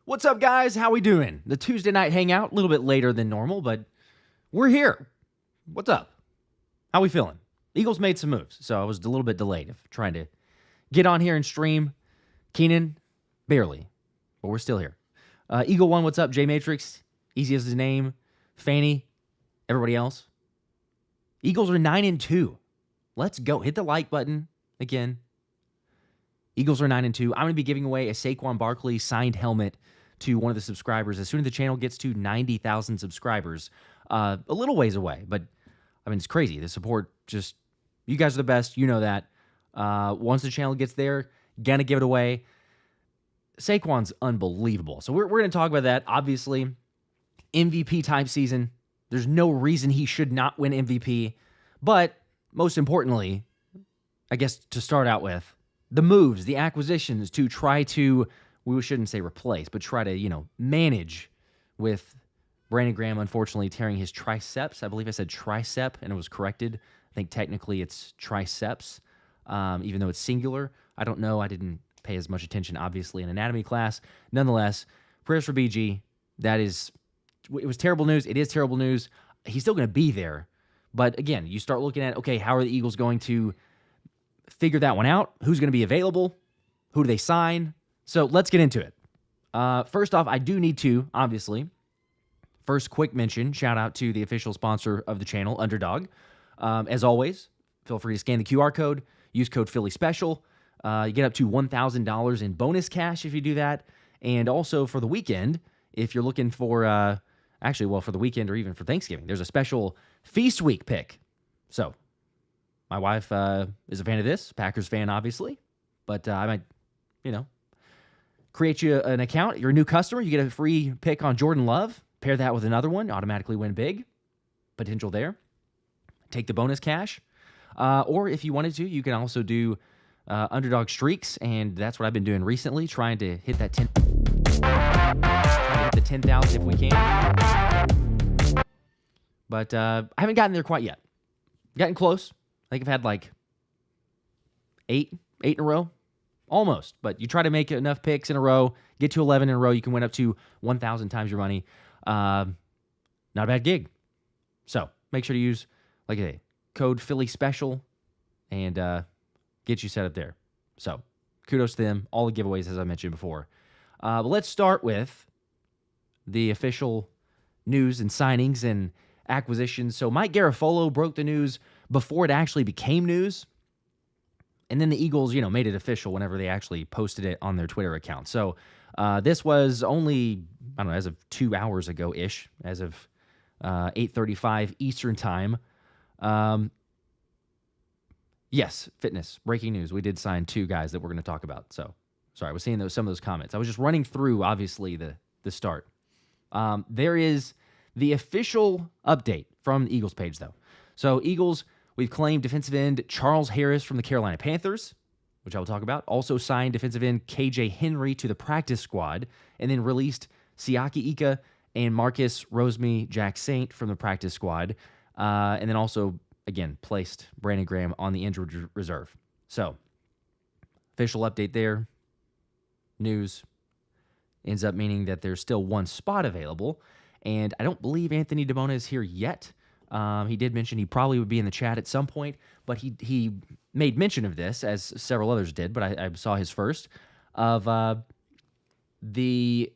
What's up, guys? How we doing? The Tuesday night hangout, a little bit later than normal, but we're here. What's up? How we feeling? Eagles made some moves, so I was a little bit delayed of trying to get on here and stream. Keenan, barely, but we're still here. Eagle One, what's up? J Matrix, easy as his name. Fanny, everybody else. Eagles are 9-2. Let's go. Hit the like button again. Eagles are 9-2. I'm going to be giving away a Saquon Barkley signed helmet to one of the subscribers as soon as the channel gets to 90,000 subscribers. A little ways away, but I mean, it's crazy. The support just, you guys are the best. You know that. Once the channel gets there, gonna give it away. Saquon's unbelievable. So we're going to talk about that. Obviously, MVP type season. There's no reason he should not win MVP. But most importantly, I guess to start out with, the moves, the acquisitions to try to, we shouldn't say replace, but try to, manage with Brandon Graham, unfortunately, tearing his triceps. I believe I said tricep, and it was corrected. I think technically it's triceps, even though it's singular. I don't know. I didn't pay as much attention, obviously, in anatomy class. Nonetheless, prayers for BG. It was terrible news. It is terrible news. He's still going to be there. But again, you start looking at, okay, how are the Eagles going to figure that one out? Who's going to be available? Who do they sign? So let's get into it. First off, I do need to, obviously, first quick mention, shout out to the official sponsor of the channel, Underdog. As always, feel free to scan the QR code, use code Philly Special. You get up to $1,000 in bonus cash if you do that. And also for the weekend, if you're looking for, for the weekend or even for Thanksgiving, there's a special Feast Week pick. So my wife is a fan of this, Packers fan, obviously. But I might, create you an account. You're a new customer. You get a free pick on Jordan Love. Pair that with another one. Automatically win big. Potential there. Take the bonus cash. Or if you wanted to, you can also do Underdog streaks. And that's what I've been doing recently. Trying to hit that 10,000 if we can. But I haven't gotten there quite yet. Gotten close. I think I've had like eight in a row. Almost. But you try to make enough picks in a row, get to 11 in a row, you can win up to 1,000 times your money. Not a bad gig. So make sure to use, like I say, code Philly Special and get you set up there. So kudos to them. All the giveaways, as I mentioned before. But let's start with the official news and signings and acquisitions. So Mike Garafolo broke the news before it actually became news. And then the Eagles, made it official whenever they actually posted it on their Twitter account. So this was only, as of 2 hours ago-ish, as of 8:35 Eastern time. Yes, fitness, breaking news. We did sign 2 guys that we're going to talk about. So, sorry, I was seeing some of those comments. I was just running through, obviously, the start. There is the official update from the Eagles page, though. So, Eagles, we've claimed defensive end Charles Harris from the Carolina Panthers, which I will talk about. Also signed defensive end KJ Henry to the practice squad, and then released Siaki Ika and Marcus Rosemy-Jacksaint from the practice squad. And then also, again, placed Brandon Graham on the injured reserve. So, official update there. News ends up meaning that there's still one spot available. And I don't believe Anthony Devonta is here yet. He did mention he probably would be in the chat at some point, but he made mention of this, as several others did, but I saw his first, of the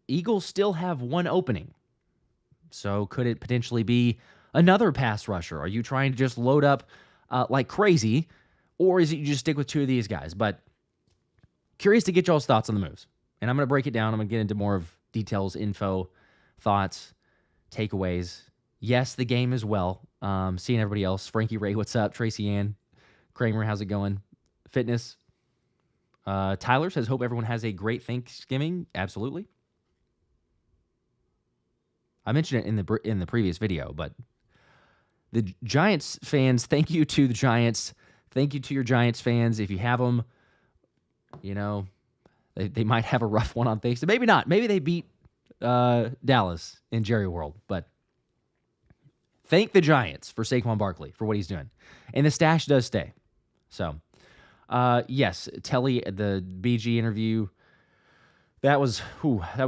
Eagles still have one opening. So could it potentially be another pass rusher? Are you trying to just load up like crazy, or is it you just stick with 2 of these guys? But curious to get y'all's thoughts on the moves. And I'm going to break it down. I'm going to get into more of details, info, thoughts, takeaways. Yes, the game as well. Seeing everybody else. Frankie Ray, what's up? Tracy Ann. Kramer, how's it going? Fitness. Tyler says, hope everyone has a great Thanksgiving. Absolutely. I mentioned it in the previous video, but the Giants fans, thank you to the Giants. Thank you to your Giants fans. If you have them, they might have a rough one on Thanksgiving. Maybe not. Maybe they beat Dallas in Jerry World, but thank the Giants for Saquon Barkley, for what he's doing. And the stash does stay. So, yes, Telly, the BG interview, that was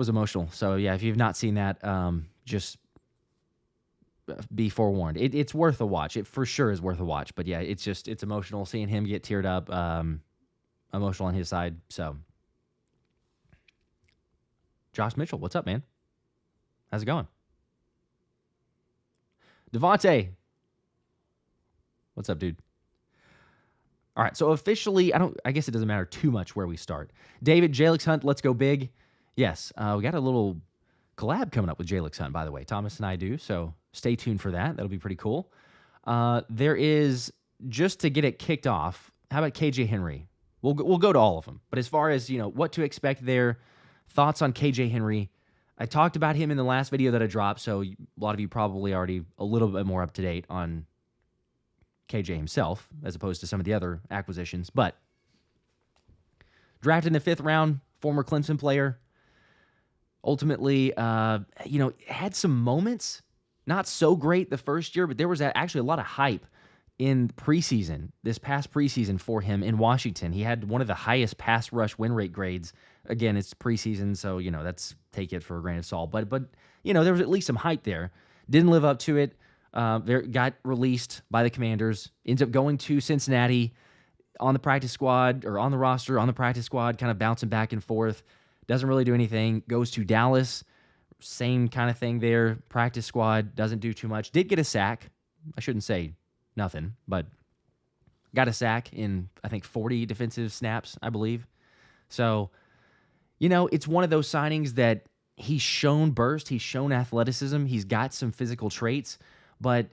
emotional. So yeah, if you've not seen that, just be forewarned. It's worth a watch. It for sure is worth a watch. But yeah, it's emotional seeing him get teared up. Emotional on his side. So, Josh Mitchell, what's up, man? How's it going? Devonta, what's up, dude? All right, so officially, I guess it doesn't matter too much where we start. David, Jalyx Hunt, let's go big. Yes, we got a little collab coming up with Jalyx Hunt, by the way. Thomas and I do, so stay tuned for that. That'll be pretty cool. There is, just to get it kicked off, how about KJ Henry? We'll go to all of them. But as far as, what to expect there, thoughts on KJ Henry. I talked about him in the last video that I dropped, so a lot of you probably already a little bit more up to date on KJ himself, as opposed to some of the other acquisitions. But drafted in the 5th round, former Clemson player. Ultimately, had some moments. Not so great the first year, but there was actually a lot of hype in preseason, this past preseason for him in Washington. He had one of the highest pass rush win rate grades. Again, it's preseason, so, that's take it for a grain of salt. But there was at least some hype there. Didn't live up to it. Got released by the Commanders. Ends up going to Cincinnati on the practice squad, or on the roster, on the practice squad, kind of bouncing back and forth. Doesn't really do anything. Goes to Dallas. Same kind of thing there. Practice squad. Doesn't do too much. Did get a sack. I shouldn't say nothing, but got a sack in, I think, 40 defensive snaps, I believe. So, it's one of those signings that he's shown burst. He's shown athleticism. He's got some physical traits. But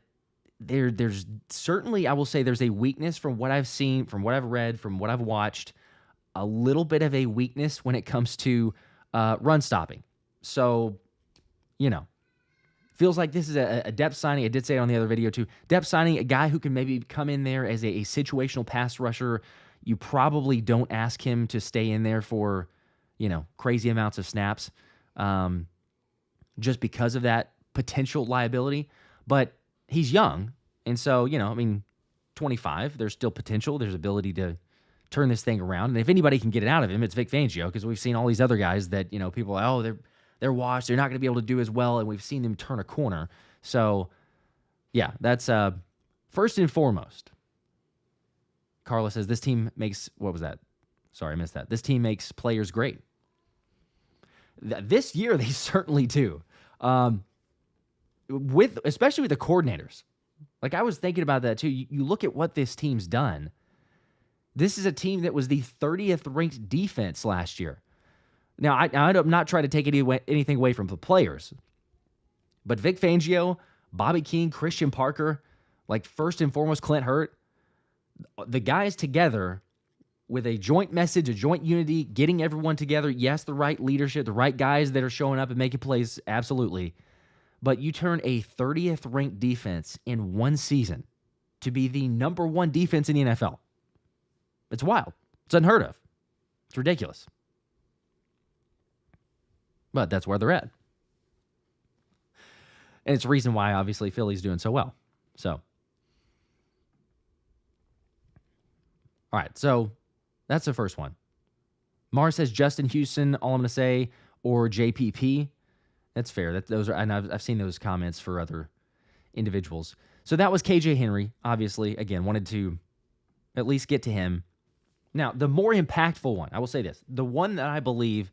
there's certainly, I will say, there's a weakness from what I've seen, from what I've read, from what I've watched, a little bit of a weakness when it comes to run stopping. So, feels like this is a depth signing. I did say it on the other video too. Depth signing, a guy who can maybe come in there as a situational pass rusher. You probably don't ask him to stay in there for, crazy amounts of snaps just because of that potential liability. But he's young, and so, 25, there's still potential. There's ability to turn this thing around. And if anybody can get it out of him, it's Vic Fangio, because we've seen all these other guys that, people are, oh, they're washed. They're not going to be able to do as well, and we've seen them turn a corner. So, yeah, that's first and foremost. Carla says, this team makes, what was that? Sorry, I missed that. This team makes players great. This year, they certainly do. Especially with the coordinators. Like, I was thinking about that too. You look at what this team's done. This is a team that was the 30th ranked defense last year. Now, I'm not trying to take anything away from the players, but Vic Fangio, Bobby King, Christian Parker, like first and foremost, Clint Hurt, the guys together with a joint message, a joint unity, getting everyone together. Yes, the right leadership, the right guys that are showing up and making plays, absolutely. But you turn a 30th ranked defense in one season to be the number 1 defense in the NFL. It's wild. It's unheard of. It's ridiculous. But that's where they're at. And it's the reason why, obviously, Philly's doing so well. So, all right, so that's the first one. Mars says Justin Houston, all I'm going to say, or JPP. That's fair. Those are, and I've seen those comments for other individuals. So that was KJ Henry, obviously. Again, wanted to at least get to him. Now, the more impactful one, I will say this. The one that I believe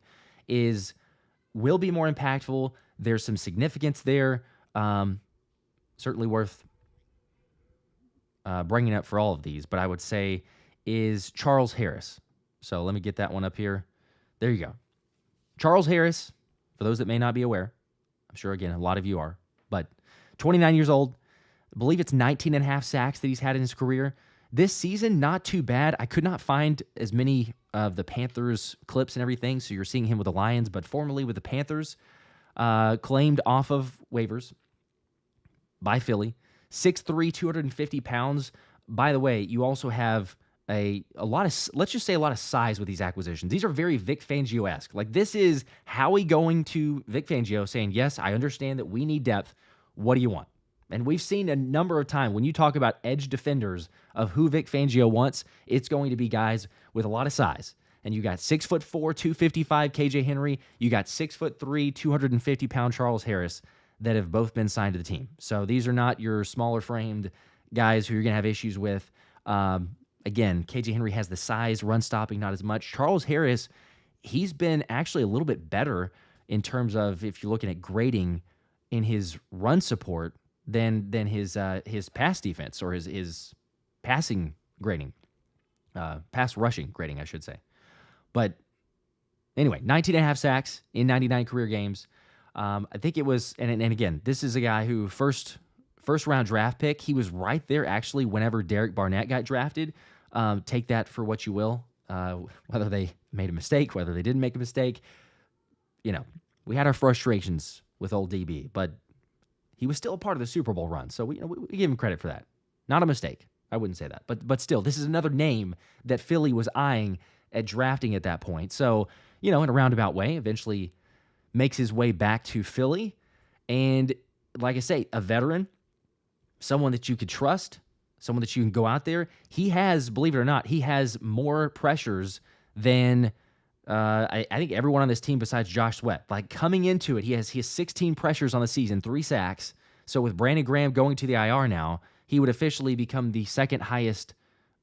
will be more impactful. There's some significance there. Certainly worth bringing up for all of these, but I would say is Charles Harris. So let me get that one up here. There you go. Charles Harris, for those that may not be aware, I'm sure, again, a lot of you are, but 29 years old. I believe it's 19 and a half sacks that he's had in his career. This season, not too bad. I could not find as many of the Panthers clips and everything, so you're seeing him with the Lions, but formerly with the Panthers, claimed off of waivers by Philly. 6'3", 250 pounds. By the way, you also have a lot of, let's just say, a lot of size with these acquisitions. These are very Vic Fangio-esque. Like, this is Howie going to Vic Fangio saying, yes, I understand that we need depth. What do you want? And we've seen a number of times when you talk about edge defenders of who Vic Fangio wants, it's going to be guys with a lot of size. and you got 6'4", 255 KJ Henry. You got 6'3", 250-pound Charles Harris that have both been signed to the team. So these are not your smaller framed guys who you're going to have issues with. Again, KJ Henry has the size, run stopping, not as much. Charles Harris, he's been actually a little bit better in terms of, if you're looking at grading in his run support than his pass defense, or his passing grading, pass rushing grading, I should say. But anyway, 19.5 sacks in 99 career games. I think it was, and again, this is a guy who first round draft pick. He was right there actually whenever Derek Barnett got drafted. Take that for what you will. Whether they made a mistake, whether they didn't make a mistake, we had our frustrations with old DB, but he was still a part of the Super Bowl run, so we give him credit for that. Not a mistake. I wouldn't say that, but still, this is another name that Philly was eyeing at drafting at that point. So, in a roundabout way, eventually makes his way back to Philly, and like I say, a veteran, someone that you could trust, someone that you can go out there. He has, believe it or not, he has more pressures than I think everyone on this team besides Josh Sweat. Like, coming into it, he has 16 pressures on the season, 3 sacks. So with Brandon Graham going to the IR now, he would officially become the second highest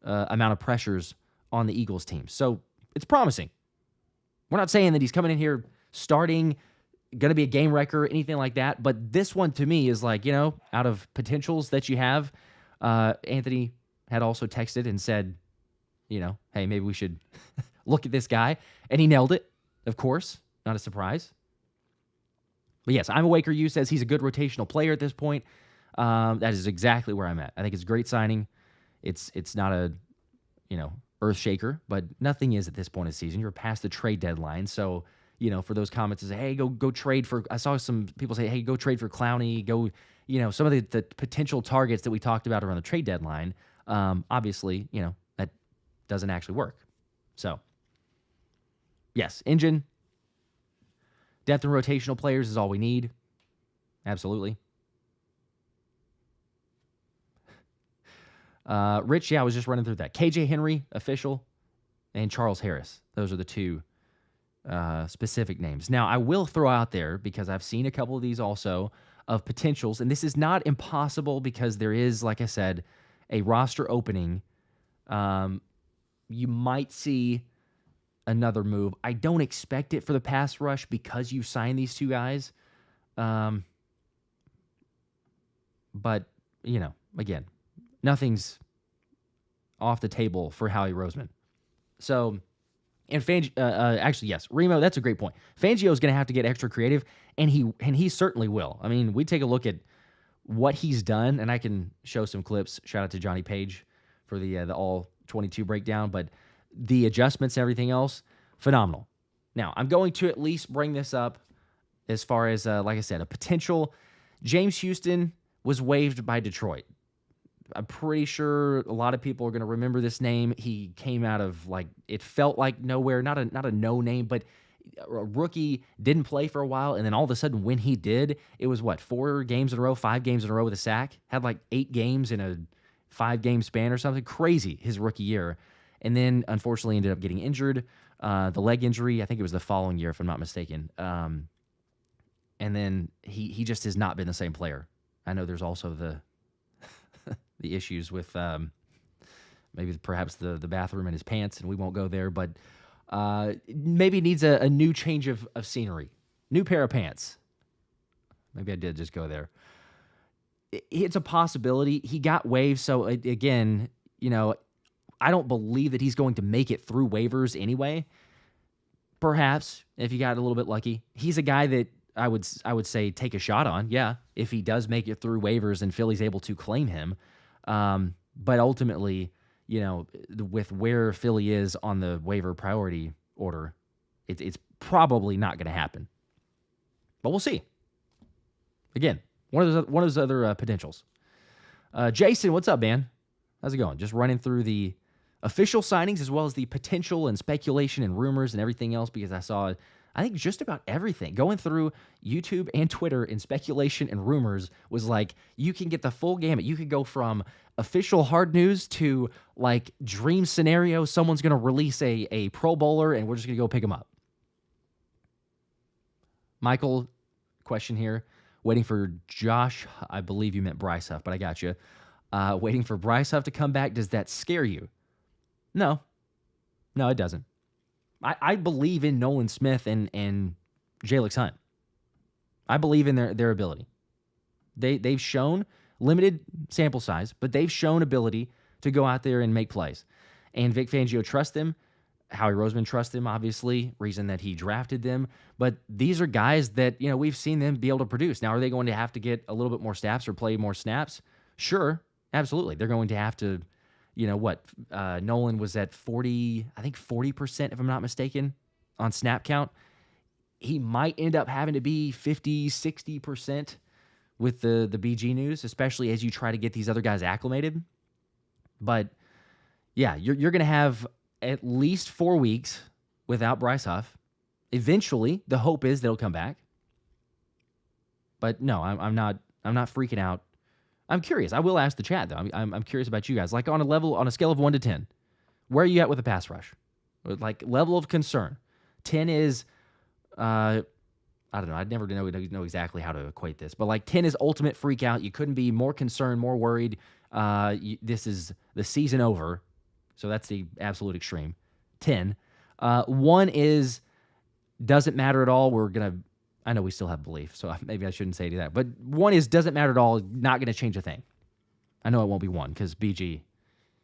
amount of pressures on the Eagles team. So it's promising. We're not saying that he's coming in here starting, going to be a game wrecker, anything like that. But this one to me is like, out of potentials that you have, Anthony had also texted and said, hey, maybe we should look at this guy. And he nailed it, of course. Not a surprise. But yes, I'm a Waker U says he's a good rotational player at this point. That is exactly where I'm at. I think it's a great signing. It's not a, earth shaker, but nothing is at this point of the season. You're past the trade deadline. So, for those comments to say, hey, go trade for, I saw some people say, hey, go trade for Clowney, go, some of the potential targets that we talked about around the trade deadline. Obviously, that doesn't actually work. So, yes, engine, depth and rotational players is all we need. Absolutely. Rich, I was just running through that. KJ Henry, official, and Charles Harris. Those are the two specific names. Now, I will throw out there, because I've seen a couple of these also, of potentials, and this is not impossible because there is, like I said, a roster opening. You might see another move. I don't expect it for the pass rush because you signed these two guys. But, again, nothing's off the table for Howie Roseman. So, and actually, yes, Remo, that's a great point. Fangio is going to have to get extra creative, and he certainly will. I mean, we take a look at what he's done, and I can show some clips. Shout out to Johnny Page for the all 22 breakdown, but the adjustments and everything else, phenomenal. Now, I'm going to at least bring this up as far as, like I said, a potential. James Houston was waived by Detroit. I'm pretty sure a lot of people are going to remember this name. He came out of, it felt like nowhere, not a no name, but a rookie, didn't play for a while, and then all of a sudden when he did, it was 4 games in a row, 5 games in a row with a sack, had 8 games in a 5-game span or something. Crazy, his rookie year. And then unfortunately ended up getting injured. The leg injury, I think it was the following year, if I'm not mistaken. And then he just has not been the same player. I know there's also the issues with maybe perhaps the bathroom in his pants, and we won't go there, but maybe needs a new change of scenery, new pair of pants. Maybe I did just go there. It's a possibility. He got waived, so again, I don't believe that he's going to make it through waivers anyway. Perhaps, if he got a little bit lucky. He's a guy that I would say take a shot on, yeah, if he does make it through waivers and Philly's able to claim him. But ultimately, with where Philly is on the waiver priority order, it's probably not going to happen. But we'll see. Again, one of those other potentials. Jason, what's up, man? How's it going? Just running through the official signings as well as the potential and speculation and rumors and everything else, because I think just about everything. Going through YouTube and Twitter and speculation and rumors was like, you can get the full gamut. You could go from official hard news to like dream scenario. Someone's going to release a Pro Bowler and we're just going to go pick him up. Michael, question here. Waiting for Josh. I believe you meant Bryce Huff, but I got you. Waiting for Bryce Huff to come back. Does that scare you? No, it doesn't. I believe in Nolan Smith and Jalyx Hunt. I believe in their ability. They've shown limited sample size, but they've shown ability to go out there and make plays. And Vic Fangio trusts them. Howie Roseman trusts them, obviously, reason that he drafted them. But these are guys that, we've seen them be able to produce. Now, are they going to have to get a little bit more snaps or play more snaps? Sure, absolutely. They're going to have to, Nolan was at 40%, if I'm not mistaken, on snap count. He might end up having to be 50, 60% with the BG news, especially as you try to get these other guys acclimated. But, yeah, you're going to have at least 4 weeks without Bryce Huff. Eventually, the hope is they'll come back. But no, I'm not freaking out. I'm curious. I will ask the chat though. I'm curious about you guys. Like on a scale of 1 to 10, where are you at with the pass rush? Like level of concern. 10 is, I don't know. I'd never know exactly how to equate this, but like 10 is ultimate freak out. You couldn't be more concerned, more worried. This is the season over. So that's the absolute extreme. 10. 1 is doesn't matter at all. I know we still have belief, so maybe I shouldn't say that. But 1 is doesn't matter at all, not going to change a thing. I know it won't be 1 because BG,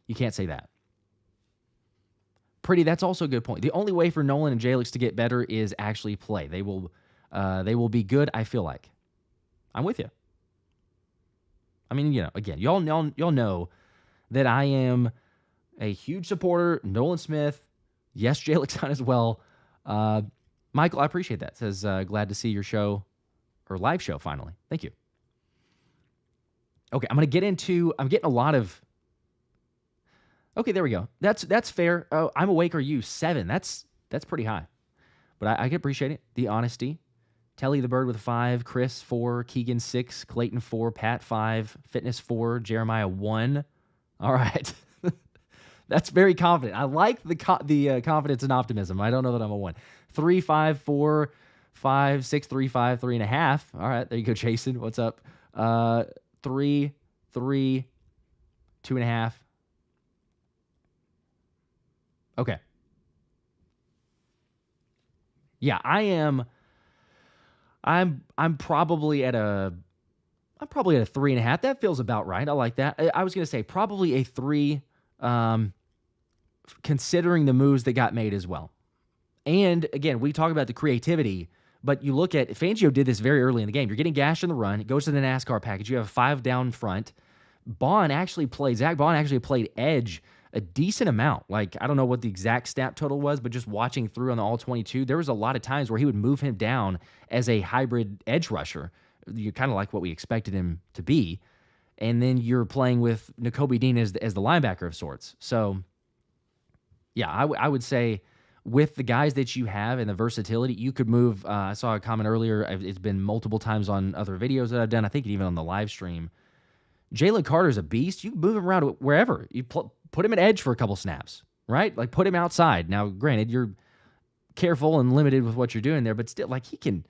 you can't say that. Pretty, that's also a good point. The only way for Nolan and Jalyx to get better is actually play. They will be good, I feel like. I'm with you. I mean, again, y'all know that I am a huge supporter. Nolan Smith, yes, Jalyx Hunt as well. Michael, I appreciate that. Says, glad to see your show or live show finally. Thank you. Okay, I'm getting a lot of. Okay, there we go. That's fair. Oh, I'm awake. Are you 7? That's pretty high, but I can appreciate it. The honesty. Telly the Bird with 5, Chris 4, Keegan 6, Clayton 4, Pat 5, Fitness 4, Jeremiah 1. All right. That's very confident. I like the confidence and optimism. I don't know that I'm a 1. 3, 5, 4, 5, 6, 3, 5, 3.5. All right, there you go, Jason. What's up? 3, 3, 2.5. Okay. Yeah, I'm probably at a 3.5. That feels about right. I like that. I was gonna say probably a 3. Considering the moves that got made as well. And again, we talk about the creativity, but you look at Fangio did this very early in the game. You're getting gashed in the run. It goes to the NASCAR package. You have 5 down front. Zack Baun actually played edge a decent amount. Like, I don't know what the exact snap total was, but just watching through on the all-22, there was a lot of times where he would move him down as a hybrid edge rusher. You're kind of like what we expected him to be. And then you're playing with Nakobe Dean as the linebacker of sorts. So, yeah, I would say with the guys that you have and the versatility, you could move. I saw a comment earlier. It's been multiple times on other videos that I've done. I think even on the live stream. Jalen Carter's a beast. You can move him around wherever. You put him at edge for a couple snaps, right? Like put him outside. Now, granted, you're careful and limited with what you're doing there, but still, like he can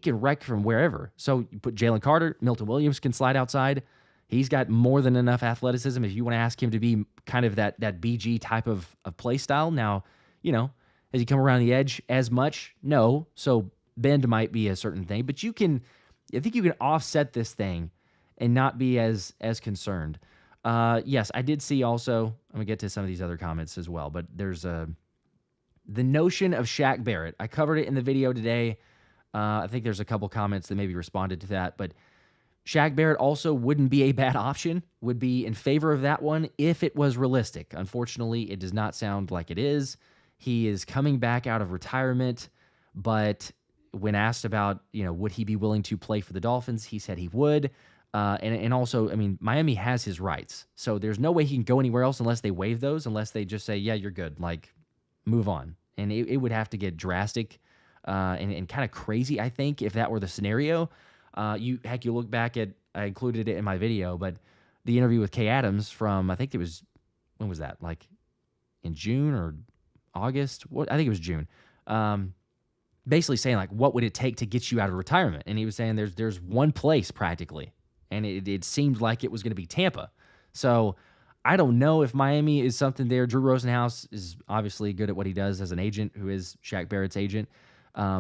wreck from wherever. So you put Jalen Carter. Milton Williams can slide outside. He's got more than enough athleticism if you want to ask him to be kind of that BG type of play style. Now, has he come around the edge as much? No. So bend might be a certain thing, but I think you can offset this thing and not be as concerned. Yes, I did see also, I'm going to get to some of these other comments as well, but there's the notion of Shaq Barrett. I covered it in the video today. I think there's a couple comments that maybe responded to that, but Shaq Barrett also wouldn't be a bad option, would be in favor of that one if it was realistic. Unfortunately, it does not sound like it is. He is coming back out of retirement, but when asked about, would he be willing to play for the Dolphins, he said he would. And also, I mean, Miami has his rights, so there's no way he can go anywhere else unless they waive those, unless they just say, yeah, you're good, like, move on. And it would have to get drastic. and kind of crazy, I think, if that were the scenario. You look back at, I included it in my video, but the interview with Kay Adams from, I think it was, when was that? Like in June or August? I think it was June. Basically saying, like, what would it take to get you out of retirement? And he was saying there's one place practically, and it seemed like it was going to be Tampa. So I don't know if Miami is something there. Drew Rosenhaus is obviously good at what he does as an agent, who is Shaq Barrett's agent.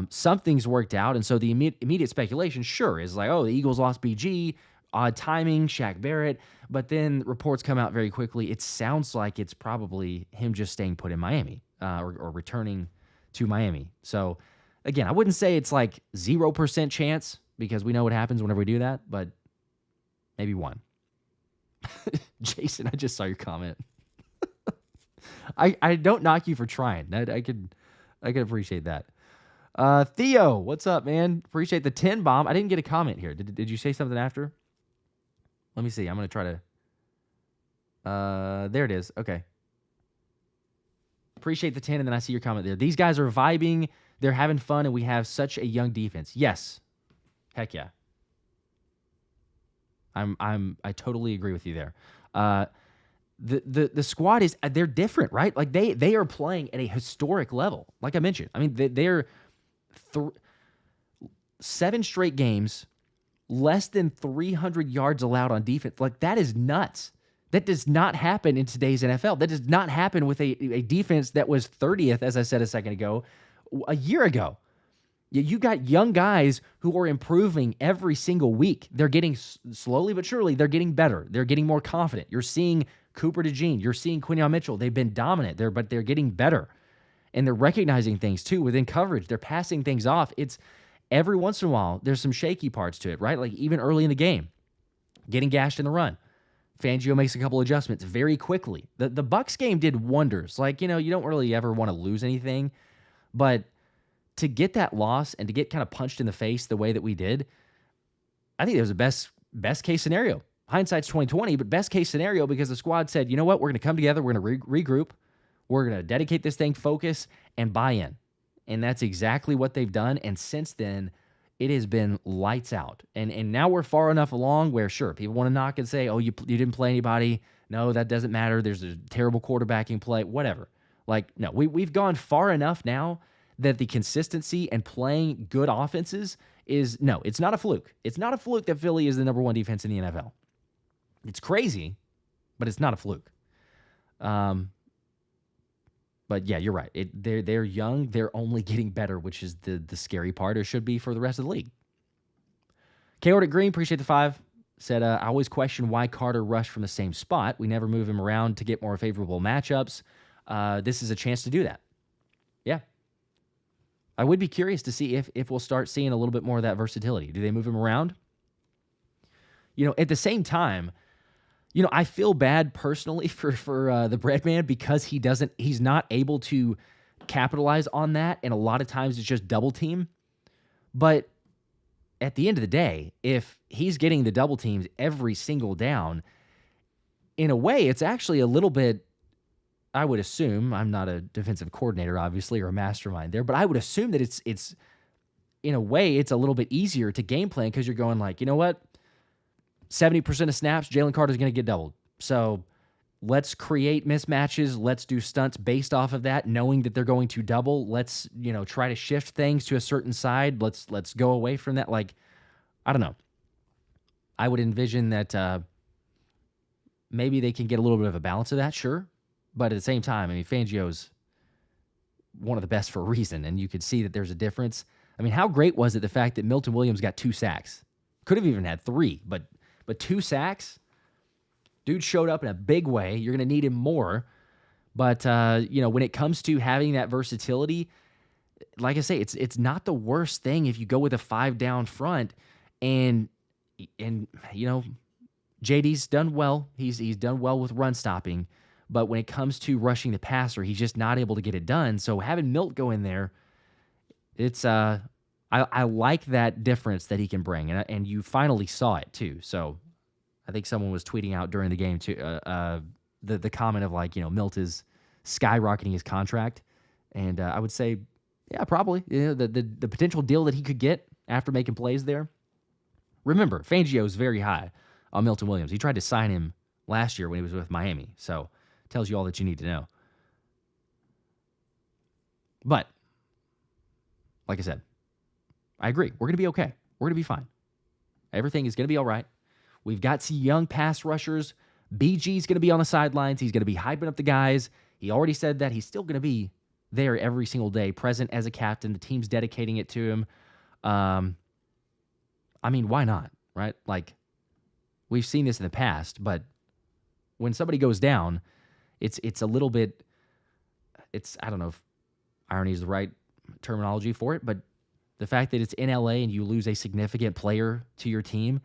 Something's worked out, and so the immediate speculation, sure, is like, oh, the Eagles lost BG, odd timing, Shaq Barrett, but then reports come out very quickly. It sounds like it's probably him just staying put in Miami, or returning to Miami. So again, I wouldn't say it's like 0% chance, because we know what happens whenever we do that, but maybe 1. Jason, I just saw your comment. I don't knock you for trying. I could appreciate that. Theo, what's up, man? Appreciate the 10 bomb. I didn't get a comment here. Did you say something after? Let me see. I'm going to try to... there it is. Okay. Appreciate the 10, and then I see your comment there. These guys are vibing. They're having fun, and we have such a young defense. Yes. Heck yeah. I totally agree with you there. The squad is, they're different, right? Like they are playing at a historic level. Like I mentioned, I mean, they're 7 straight games, less than 300 yards allowed on defense. Like, that is nuts. That does not happen in today's NFL. That does not happen with a defense that was 30th, as I said a second ago, a year ago. You got young guys who are improving every single week. They're getting, slowly but surely, they're getting better. They're getting more confident. You're seeing Cooper DeJean. You're seeing Quinyon Mitchell. They've been dominant there, but they're getting better. And they're recognizing things, too, within coverage. They're passing things off. It's every once in a while, there's some shaky parts to it, right? Like even early in the game, getting gashed in the run. Fangio makes a couple adjustments very quickly. The Bucs game did wonders. Like, you don't really ever want to lose anything, but to get that loss and to get kind of punched in the face the way that we did, I think it was the best case scenario. Hindsight's 2020, but best case scenario, because the squad said, you know what, we're going to come together, we're going to regroup, we're going to dedicate this thing, focus, and buy in. And that's exactly what they've done. And since then, it has been lights out. And now we're far enough along where, sure, people want to knock and say, oh, you didn't play anybody. No, that doesn't matter. There's a terrible quarterbacking play, whatever. Like, no, we've gone far enough now that the consistency and playing good offenses is, no, it's not a fluke. It's not a fluke that Philly is the number 1 defense in the NFL. It's crazy, but it's not a fluke. But yeah, you're right. They're young. They're only getting better, which is the scary part, or should be for the rest of the league. Chaotic Green, appreciate the 5. Said, I always question why Carter rushed from the same spot. We never move him around to get more favorable matchups. This is a chance to do that. Yeah. I would be curious to see if we'll start seeing a little bit more of that versatility. Do they move him around? At the same time, I feel bad personally for the bread man, because he's not able to capitalize on that. And a lot of times it's just double team. But at the end of the day, if he's getting the double teams every single down, in a way, it's actually a little bit, I would assume, I'm not a defensive coordinator, obviously, or a mastermind there, but I would assume that it's in a way, it's a little bit easier to game plan, because you're going like, you know what? 70% of snaps, Jalen Carter's going to get doubled. So let's create mismatches. Let's do stunts based off of that, knowing that they're going to double. Let's, try to shift things to a certain side. Let's go away from that. Like, I don't know. I would envision that maybe they can get a little bit of a balance of that, sure. But at the same time, I mean, Fangio's one of the best for a reason, and you could see that there's a difference. I mean, how great was it, the fact that Milton Williams got 2 sacks? Could have even had 3, but 2 sacks? Dude showed up in a big way. You're going to need him more. But, when it comes to having that versatility, like I say, it's not the worst thing if you go with a 5 down front. And JD's done well. He's done well with run stopping. But when it comes to rushing the passer, he's just not able to get it done. So having Milt go in there, it's I like that difference that he can bring, and you finally saw it too. So I think someone was tweeting out during the game too, the comment of like, Milt is skyrocketing his contract, and I would say Yeah, probably. Yeah, the potential deal that he could get after making plays there. Remember, Fangio is very high on Milton Williams. He tried to sign him last year when he was with Miami, so tells you all that you need to know. But, like I said, I agree. We're going to be okay. We're going to be fine. Everything is going to be all right. We've got some young pass rushers. BG's going to be on the sidelines. He's going to be hyping up the guys. He already said that he's still going to be there every single day, present as a captain. The team's dedicating it to him. I mean, why not, right? Like, we've seen this in the past, but when somebody goes down, it's a little bit, I don't know if irony is the right terminology for it, but the fact that it's in LA and you lose a significant player to your team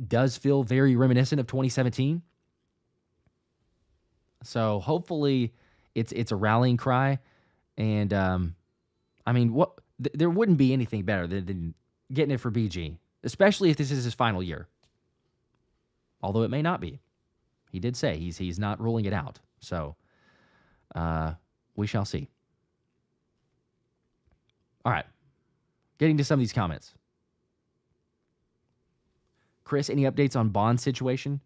does feel very reminiscent of 2017. So hopefully it's a rallying cry. And, I mean, there wouldn't be anything better than getting it for BG, especially if this is his final year. Although it may not be. He did say he's not ruling it out. So we shall see. All right. Getting to some of these comments. Chris, any updates on Baun's situation?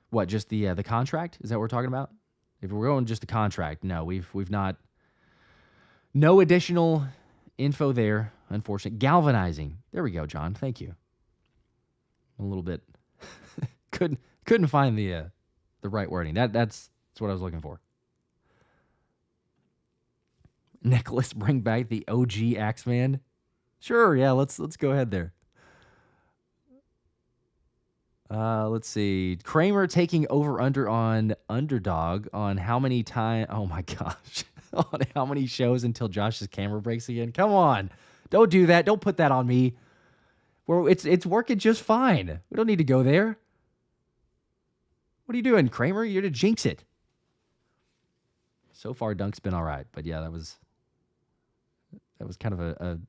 What, just the contract? Is that what we're talking about? If we're going just the contract, no, we've not. No additional info there, unfortunately. Galvanizing. There we go, John. Thank you. A little bit. couldn't find the right wording. That's what I was looking for. Nicholas, bring back the OG Axeman. Sure, yeah, let's go ahead there. Let's see. Kramer taking over/under on Underdog on how many times? Oh my gosh, on how many shows until Josh's camera breaks again? Come on, don't do that. Don't put that on me. Well, it's working just fine. We don't need to go there. What are you doing, Kramer? You're to jinx it. So far, Dunk's been all right, but yeah, that was kind of a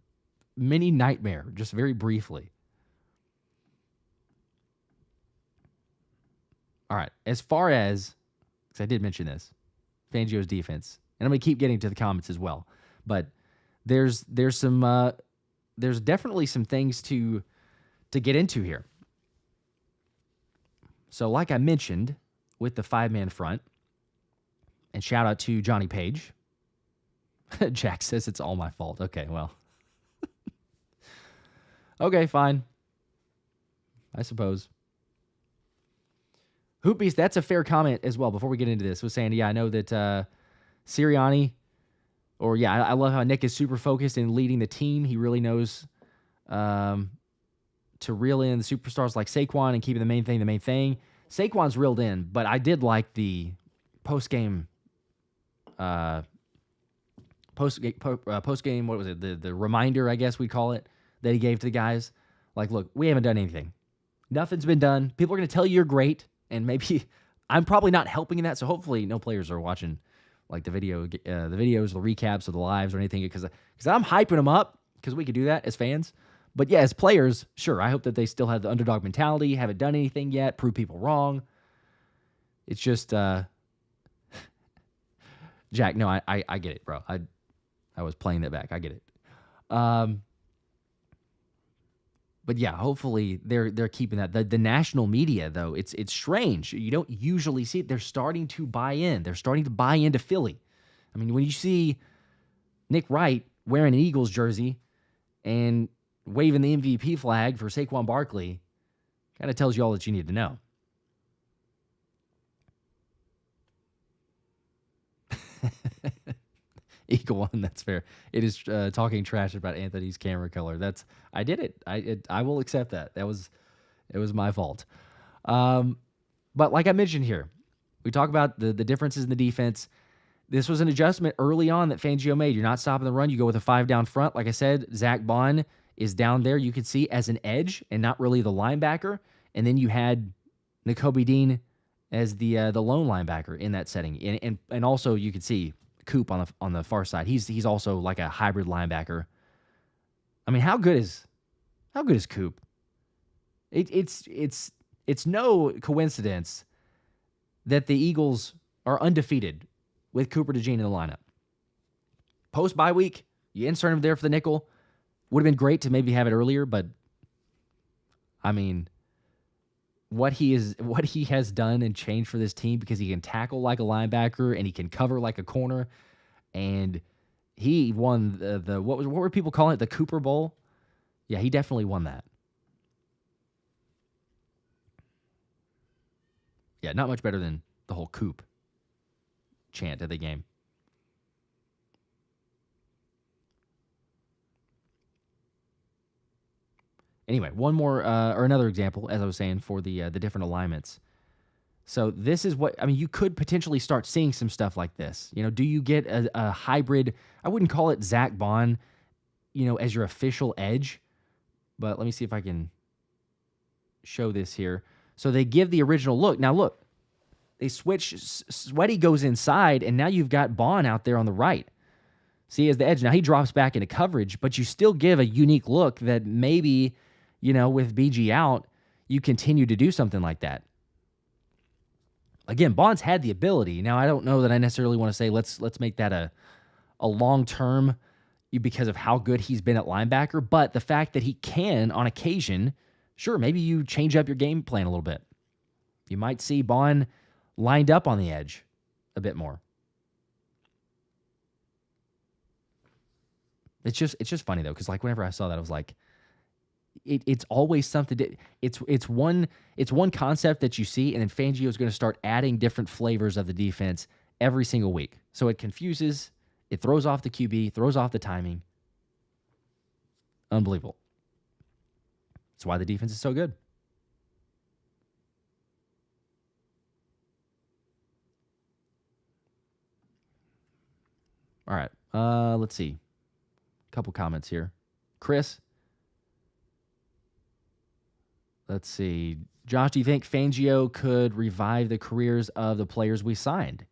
mini nightmare, just very briefly. All right, as far as, because I did mention this, Fangio's defense, and I'm going to keep getting to the comments as well, but there's definitely some things to get into here. So like I mentioned with the 5-man front, and shout out to Johnny Page. Jack says it's all my fault. Okay, well. Okay, fine. I suppose. Hoopbeast, that's a fair comment as well before we get into this. Was saying, yeah, I know that Sirianni, I love how Nick is super focused in leading the team. He really knows to reel in the superstars like Saquon and keeping the main thing. Saquon's reeled in, but I did like the post-game, what was it? The reminder, I guess we'd call it, that he gave to the guys. Like, look, we haven't done anything. Nothing's been done. People are going to tell you you're great, and maybe I'm probably not helping in that, so hopefully no players are watching like the videos, the recaps, or the lives or anything, because I'm hyping them up because we could do that as fans. But yeah, as players, sure, I hope that they still have the underdog mentality, haven't done anything yet, prove people wrong. It's just, Jack, no, I get it, bro. I was playing that back. I get it. But yeah, hopefully they're keeping that. The national media, though, it's strange. You don't usually see it. They're starting to buy in. They're starting to buy into Philly. I mean, when you see Nick Wright wearing an Eagles jersey and waving the MVP flag for Saquon Barkley, kind of tells you all that you need to know. Eagle one, that's fair. It is talking trash about Anthony's camera color. I did it. I will accept that. It was my fault. But like I mentioned here, we talk about the differences in the defense. This was an adjustment early on that Fangio made. You're not stopping the run. You go with a 5 down front. Like I said, Zack Baun is down there. You could see as an edge and not really the linebacker. And then you had Nakobe Dean as the lone linebacker in that setting. And also you could see Coop on the far side. He's also like a hybrid linebacker. I mean, how good is Coop? It's no coincidence that the Eagles are undefeated with Cooper DeJean in the lineup. Post bye week, You insert him there for the nickel. Would have been great to maybe have it earlier, but I mean, what he has done and changed for this team, because he can tackle like a linebacker and he can cover like a corner, and he won the what were people calling it, the Cooper Bowl? Yeah, he definitely won that. Yeah, not much better than the whole Coop chant at the game. Anyway, one more or another example, as I was saying, for the different alignments. So this is what, I mean, you could potentially start seeing some stuff like this. Do you get a hybrid? I wouldn't call it Zack Baun, as your official edge, but let me see if I can show this here. So they give the original look. Now look, they switch. Sweaty goes inside, and now you've got Baun out there on the right. See, as the edge. Now he drops back into coverage, but you still give a unique look that maybe, with BG out, you continue to do something like that. Again, Baun's had the ability. Now, I don't know that I necessarily want to say let's make that a long-term because of how good he's been at linebacker, but the fact that he can, on occasion, sure, maybe you change up your game plan a little bit. You might see Baun lined up on the edge a bit more. It's just funny, though, because whenever I saw that, I was like, it's always something. It's one concept that you see, and then Fangio is going to start adding different flavors of the defense every single week. So it confuses, it throws off the QB, throws off the timing. Unbelievable. That's why the defense is so good. All right, let's see. A couple comments here. Chris. Let's see. Josh, do you think Fangio could revive the careers of the players we signed?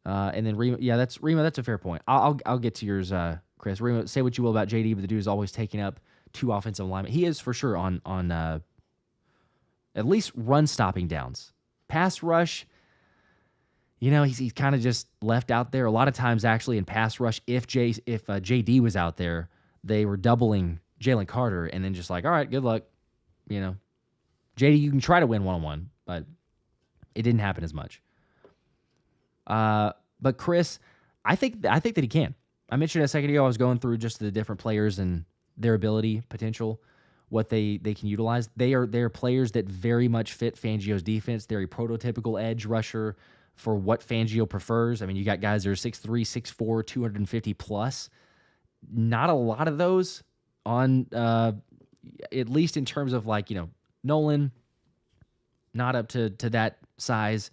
And then Remo, that's a fair point. I'll get to yours, Chris. Remo, say what you will about JD, but the dude is always taking up 2 offensive linemen. He is for sure on at least run stopping downs. Pass rush, he's kind of just left out there. A lot of times, actually, in pass rush, if JD was out there, they were doubling Jalen Carter, and then just like, all right, good luck. JD, you can try to win one-on-one, but it didn't happen as much. But Chris, I think that he can. I mentioned a second ago, I was going through just the different players and their ability, potential, what they can utilize. They're players that very much fit Fangio's defense. They're a prototypical edge rusher for what Fangio prefers. I mean, you got guys that are 6'3", 6'4", 250 plus. Not a lot of those on, at least in terms of Nolan, not up to that size.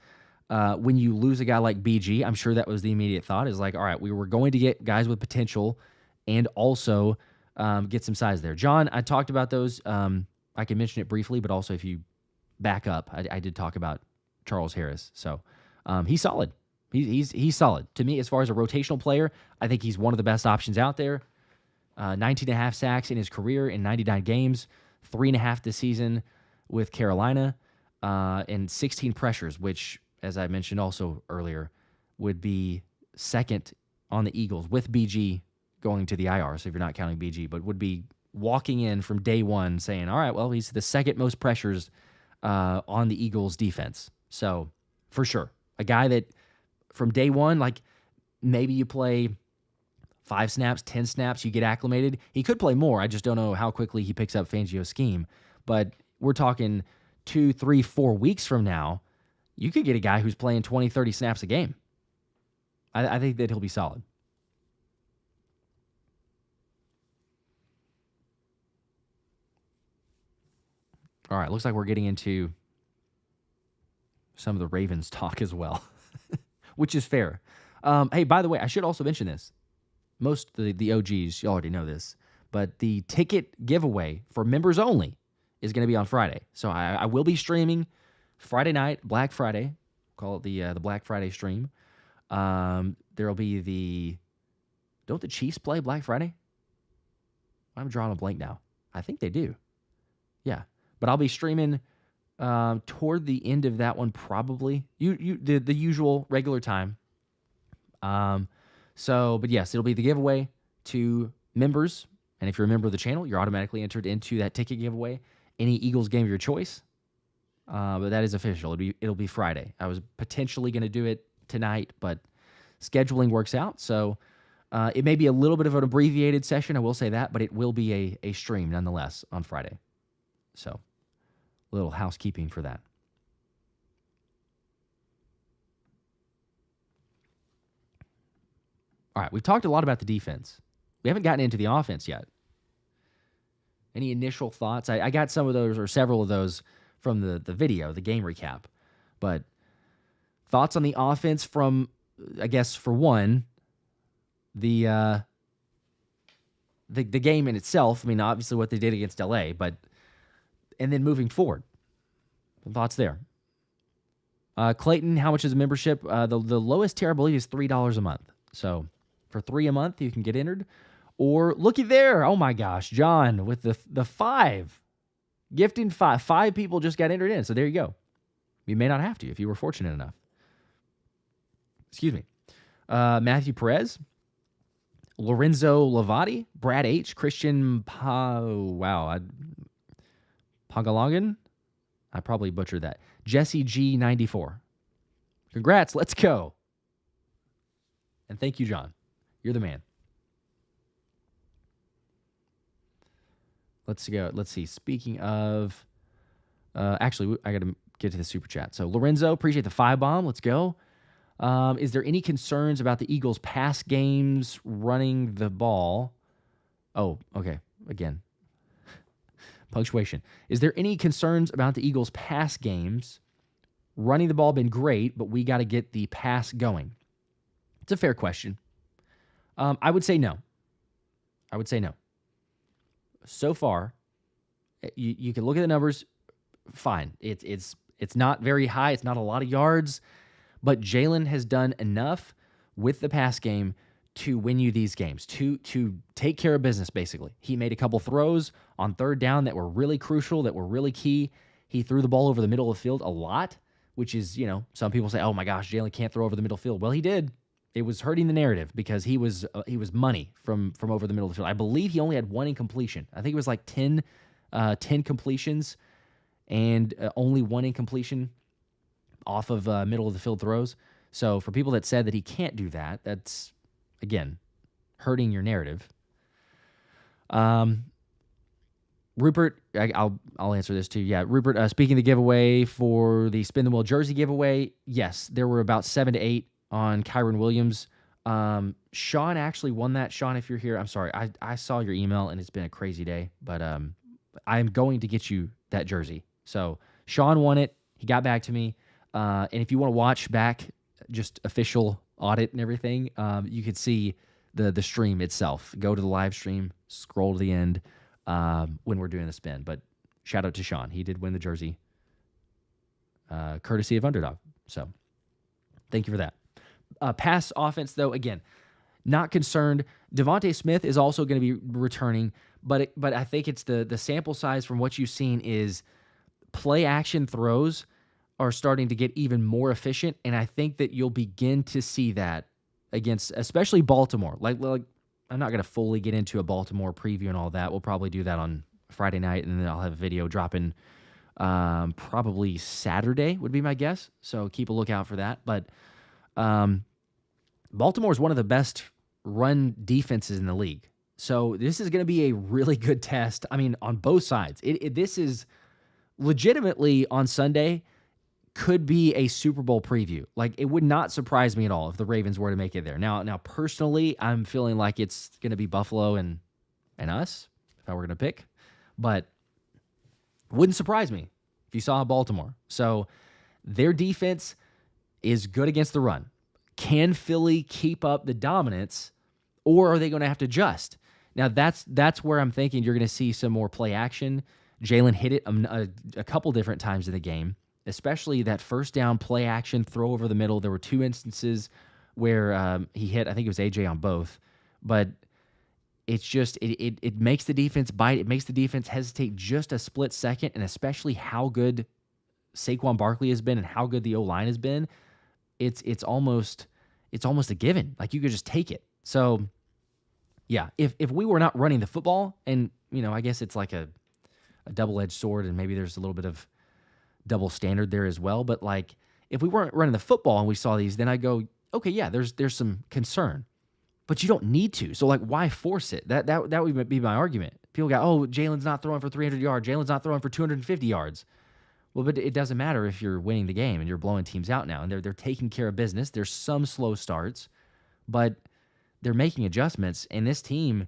When you lose a guy like BG, I'm sure that was the immediate thought is all right, we were going to get guys with potential and also get some size there. John, I talked about those. I can mention it briefly, but also if you back up, I did talk about Charles Harris. So he's solid. He's solid. To me, as far as a rotational player, I think he's one of the best options out there. 19.5 sacks in his career in 99 games, 3.5 this season with Carolina, and 16 pressures, which, as I mentioned also earlier, would be second on the Eagles with BG going to the IR, so if you're not counting BG, but would be walking in from day one saying, all right, well, he's the second most pressures on the Eagles defense. So, for sure, a guy that from day one, maybe you play 5 snaps, 10 snaps, you get acclimated. He could play more. I just don't know how quickly he picks up Fangio's scheme. But we're talking 2, 3, 4 weeks from now, you could get a guy who's playing 20, 30 snaps a game. I think that he'll be solid. All right, looks like we're getting into some of the Ravens talk as well, which is fair. Hey, by the way, I should also mention this. Most of the OGs, you already know this, but the ticket giveaway for members only is going to be on Friday. So I will be streaming Friday night, Black Friday. Call it the Black Friday stream. There will be don't the Chiefs play Black Friday? I'm drawing a blank now. I think they do. Yeah, but I'll be streaming toward the end of that one, probably. The usual regular time. So, but yes, it'll be the giveaway to members. And if you're a member of the channel, you're automatically entered into that ticket giveaway. Any Eagles game of your choice. But that is official. It'll be Friday. I was potentially going to do it tonight, but scheduling works out. So it may be a little bit of an abbreviated session, I will say that, but it will be a stream nonetheless on Friday. So a little housekeeping for that. All right, we've talked a lot about the defense. We haven't gotten into the offense yet. Any initial thoughts? I got some of those or several of those from the video, the game recap. But thoughts on the offense from, I guess, for one, the game in itself. I mean, obviously what they did against LA, but and then moving forward. Thoughts there. Clayton, how much is a membership? The lowest tier, I believe, is $3 a month. So for $3 a month, you can get entered. Or looky there. Oh my gosh, John with the 5. Gifting 5. 5 people just got entered in. So there you go. You may not have to if you were fortunate enough. Excuse me. Matthew Perez. Lorenzo Lavati. Brad H. Christian Pagalagan. I probably butchered that. Jesse G94. Congrats. Let's go. And thank you, John. You're the man. Let's go. Let's see. Speaking of, actually, I got to get to the super chat. So Lorenzo, appreciate the 5 bomb. Let's go. Is there any concerns about the Eagles' pass games running the ball? Oh, okay. Again, punctuation. Is there any concerns about the Eagles' pass games running the ball? Been great, but we got to get the pass going. It's a fair question. I would say no. So far, you can look at the numbers. Fine. It's not very high. It's not a lot of yards, but Jalen has done enough with the pass game to win you these games, to take care of business, basically. He made a couple throws on third down that were really crucial, that were really key. He threw the ball over the middle of the field a lot, which is, some people say, oh my gosh, Jalen can't throw over the middle field. Well, he did. It was hurting the narrative because he was money from over the middle of the field. I believe he only had 1 incompletion. I think it was like 10 completions and only 1 incompletion off of middle of the field throws. So for people that said that he can't do that, that's, again, hurting your narrative. Rupert, I'll answer this too. Yeah, Rupert, speaking of the giveaway for the Spin the Wheel jersey giveaway, yes, there were about 7 to 8 on Kyron Williams. Sean actually won that. Sean, if you're here, I'm sorry. I saw your email, and it's been a crazy day, but I'm going to get you that jersey. So Sean won it. He got back to me. And if you want to watch back just official audit and everything, you could see the stream itself. Go to the live stream, scroll to the end when we're doing the spin. But shout out to Sean. He did win the jersey, courtesy of Underdog. So thank you for that. Pass offense, though, again, not concerned. Devonta Smith is also going to be returning, but I think it's the sample size from what you've seen is play action throws are starting to get even more efficient, and I think that you'll begin to see that against especially Baltimore. Like I'm not going to fully get into a Baltimore preview and all that. We'll probably do that on Friday night, and then I'll have a video dropping probably Saturday would be my guess. So keep a lookout for that. But Baltimore is one of the best run defenses in the league. So this is going to be a really good test. I mean, on both sides. This is legitimately on Sunday could be a Super Bowl preview. Like, it would not surprise me at all if the Ravens were to make it there. Now personally, I'm feeling like it's going to be Buffalo and us, if I were going to pick. But wouldn't surprise me if you saw Baltimore. So their defense is good against the run. Can Philly keep up the dominance, or are they going to have to adjust? Now, that's where I'm thinking you're going to see some more play action. Jalen hit it a couple different times in the game, especially that first down play action throw over the middle. There were 2 instances where he hit, I think it was AJ on both, but it's just, it makes the defense bite. It makes the defense hesitate just a split second, and especially how good Saquon Barkley has been and how good the O-line has been. It's it's almost a given. Like, you could just take it. So, yeah, if we were not running the football, and, I guess it's like a double-edged sword, and maybe there's a little bit of double standard there as well. But, like, if we weren't running the football and we saw these, then I go, okay, yeah, there's some concern. But you don't need to. So, like, why force it? That would be my argument. People go, oh, Jalen's not throwing for 300 yards. Jalen's not throwing for 250 yards. Well, but it doesn't matter if you're winning the game and you're blowing teams out now. And they're taking care of business. There's some slow starts, but they're making adjustments. And this team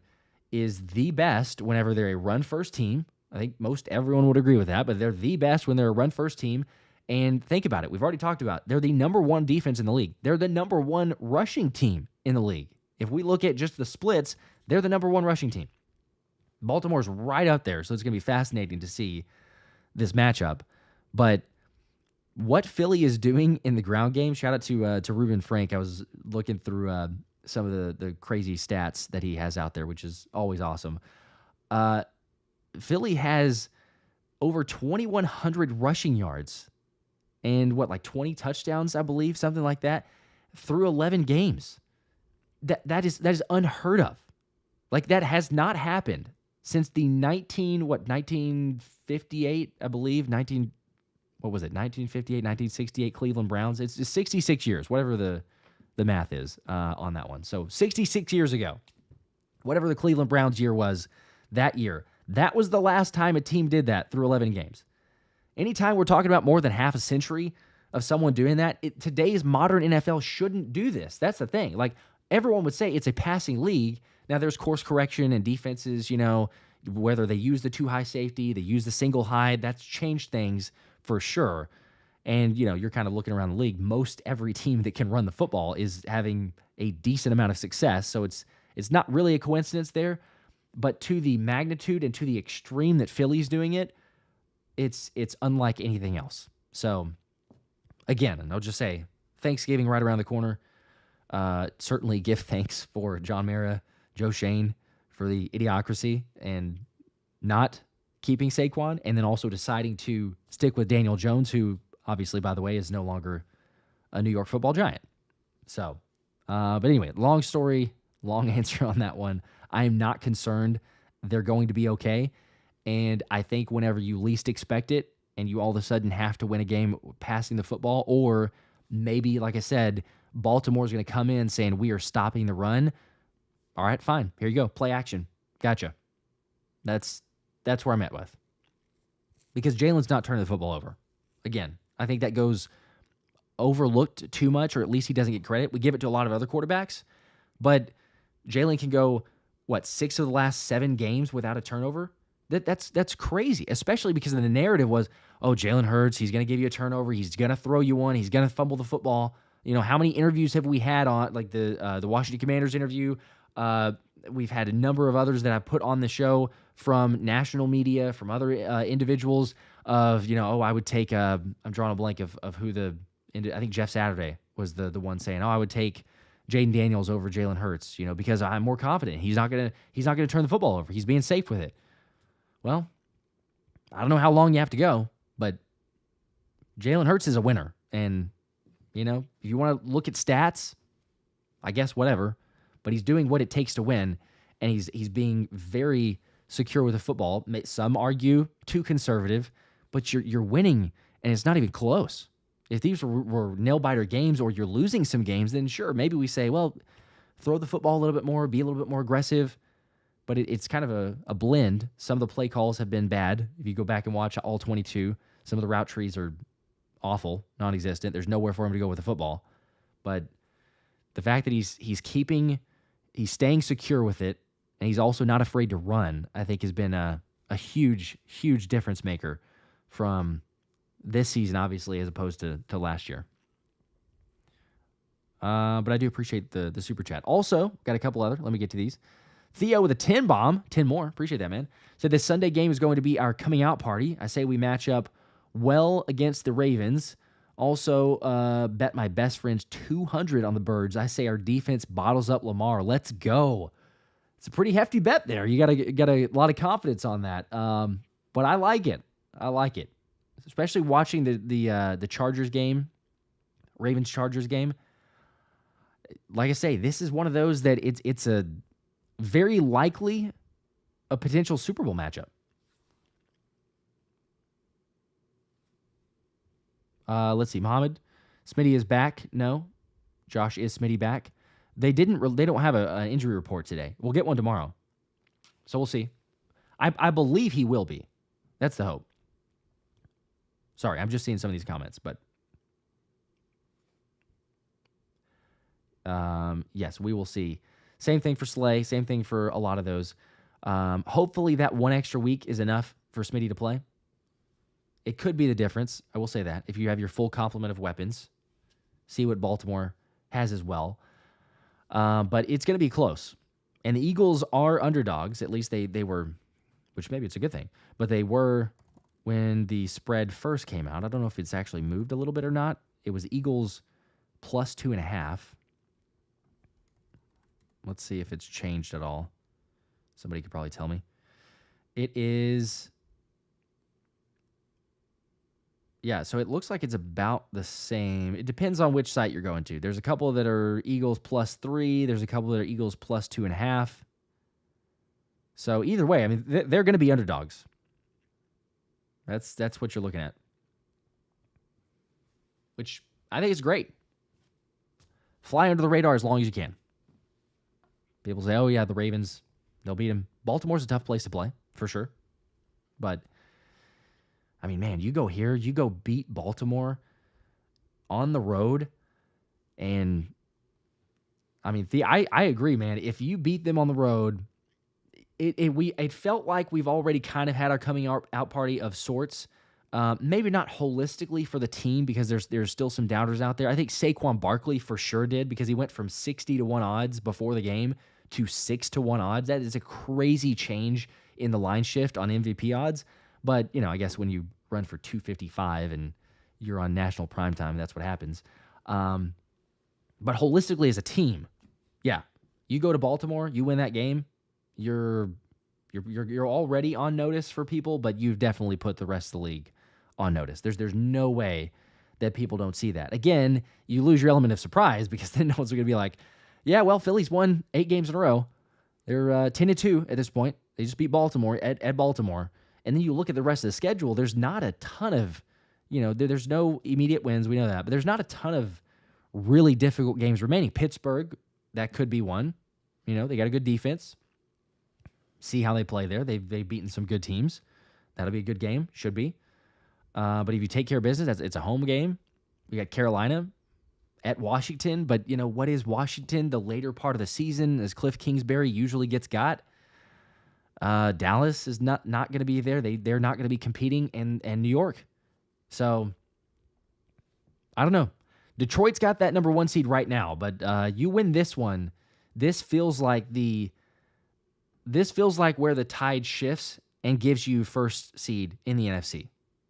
is the best whenever they're a run-first team. I think most everyone would agree with that, but they're the best when they're a run-first team. And think about it. We've already talked about it. They're the number one defense in the league. They're the number one rushing team in the league. If we look at just the splits, they're the number one rushing team. Baltimore's right up there, so it's going to be fascinating to see this matchup. But what Philly is doing in the ground game, shout out to Ruben Frank. I was looking through some of the crazy stats that he has out there, which is always awesome. Philly has over 2,100 rushing yards and like 20 touchdowns, I believe, something like that, through 11 games. That is unheard of. Like, that has not happened since the 1958, I believe, 1958, 1968 Cleveland Browns. It's just 66 years, whatever the math is on that one. So 66 years ago, whatever the Cleveland Browns year was that year, that was the last time a team did that through 11 games. Anytime we're talking about more than half a century of someone doing that, today's modern NFL shouldn't do this. That's the thing. Like, everyone would say it's a passing league. Now, there's course correction and defenses, whether they use the two high safety, they use the single high, that's changed things for sure. And, you're kind of looking around the league. Most every team that can run the football is having a decent amount of success. So it's not really a coincidence there. But to the magnitude and to the extreme that Philly's doing it, it's unlike anything else. So, again, and I'll just say, Thanksgiving right around the corner. Certainly give thanks for John Mara, Joe Shane for the idiocracy and not keeping Saquon, and then also deciding to stick with Daniel Jones, who obviously, by the way, is no longer a New York Football Giant. So, but anyway, long story, long answer on that one. I am not concerned. They're going to be okay. And I think whenever you least expect it and you all of a sudden have to win a game passing the football, or maybe, like I said, Baltimore's going to come in saying, we are stopping the run. All right, fine. Here you go. Play action. Gotcha. That's where I'm at with. Because Jalen's not turning the football over. Again, I think that goes overlooked too much, or at least he doesn't get credit. We give it to a lot of other quarterbacks, but Jalen can go, 6 of the last 7 games without a turnover? That's crazy, especially because the narrative was, oh, Jalen Hurts, he's going to give you a turnover, he's going to throw you one, he's going to fumble the football. How many interviews have we had on, like the Washington Commanders interview? We've had a number of others that I've put on the show from national media, from other individuals of, I would take, I'm drawing a blank of who I think Jeff Saturday was the one saying, I would take Jaden Daniels over Jalen Hurts, because I'm more confident. He's not gonna turn the football over. He's being safe with it. Well, I don't know how long you have to go, but Jalen Hurts is a winner. And, if you want to look at stats, I guess whatever. But he's doing what it takes to win, and he's being very secure with the football. Some argue too conservative, but you're winning, and it's not even close. If these were nail-biter games, or you're losing some games, then sure, maybe we say, well, throw the football a little bit more, be a little bit more aggressive. But it's kind of a blend. Some of the play calls have been bad. If you go back and watch all 22, some of the route trees are awful, non-existent. There's nowhere for him to go with the football. But the fact that he's staying secure with it, and he's also not afraid to run, I think has been a huge, huge difference maker from this season, obviously, as opposed to last year. But I do appreciate the super chat. Also, got a couple other. Let me get to these. Theo with a 10 bomb, 10 more. Appreciate that, man. Said this Sunday game is going to be our coming out party. I say we match up well against the Ravens. Also, bet my best friend's 200 on the Birds. I say our defense bottles up Lamar. Let's go. It's a pretty hefty bet there. You got a lot of confidence on that. But I like it. I like it, especially watching the Chargers game, Ravens-Chargers game. like I say, this is one of those that it's a very likely a potential Super Bowl matchup. Let's see. Mohammed, Smitty is back. No. Josh, is Smitty back? They don't have an injury report today. We'll get one tomorrow. So we'll see. I believe he will be. That's the hope. Sorry, I'm just seeing some of these comments, but yes, we will see. Same thing for Slay. Same thing for a lot of those. Hopefully that one extra week is enough for Smitty to play. It could be the difference. I will say that. If you have your full complement of weapons, see what Baltimore has as well. But it's going to be close. And the Eagles are underdogs. At least they were, which maybe it's a good thing. But they were when the spread first came out. I don't know if it's actually moved a little bit or not. It was Eagles plus 2.5. Let's see if it's changed at all. Somebody could probably tell me. It is... Yeah, so it looks like it's about the same. It depends on which site you're going to. There's a couple that are Eagles plus 3. There's a couple that are Eagles plus 2.5. So either way, I mean, they're going to be underdogs. That's what you're looking at. Which I think is great. Fly under the radar as long as you can. People say, oh, yeah, the Ravens, they'll beat them. Baltimore's a tough place to play, for sure. But... I mean, man, you go here, you go beat Baltimore on the road, and I mean, I agree, man. If you beat them on the road, it felt like we've already kind of had our coming out party of sorts. Maybe not holistically for the team because there's still some doubters out there. I think Saquon Barkley for sure did because he went from 60-1 odds before the game to 6-1 odds. That is a crazy change in the line shift on MVP odds. But, I guess when you run for 255 and you're on national primetime, that's what happens. But holistically as a team, yeah, you go to Baltimore, you win that game, you're already on notice for people, but you've definitely put the rest of the league on notice. There's no way that people don't see that. Again, you lose your element of surprise because then no one's going to be like, yeah, well, Philly's won 8 games in a row. They're 10-2 at this point. They just beat Baltimore at Baltimore. And then you look at the rest of the schedule, there's not a ton of, there's no immediate wins. We know that. But there's not a ton of really difficult games remaining. Pittsburgh, that could be one. They got a good defense. See how they play there. They've beaten some good teams. That'll be a good game. Should be. But if you take care of business, it's a home game. We got Carolina at Washington. But, what is Washington the later part of the season as Cliff Kingsbury usually gets got? Dallas is not going to be there. They're not going to be competing, and New York. So I don't know. Detroit's got that number 1 seed right now, but you win this one. This feels like where the tide shifts and gives you first seed in the NFC.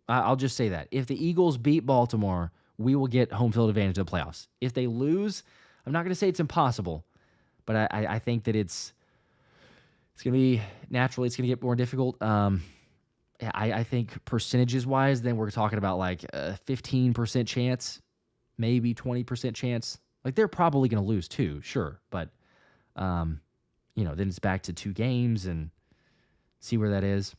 I'll just say that. If the Eagles beat Baltimore, we will get home field advantage of the playoffs. If they lose, I'm not going to say it's impossible, but I think that it's going to be naturally, it's going to get more difficult. I think percentages-wise, then we're talking about like a 15% chance, maybe 20% chance. Like they're probably going to lose too, sure. But, then it's back to 2 games and see where that is.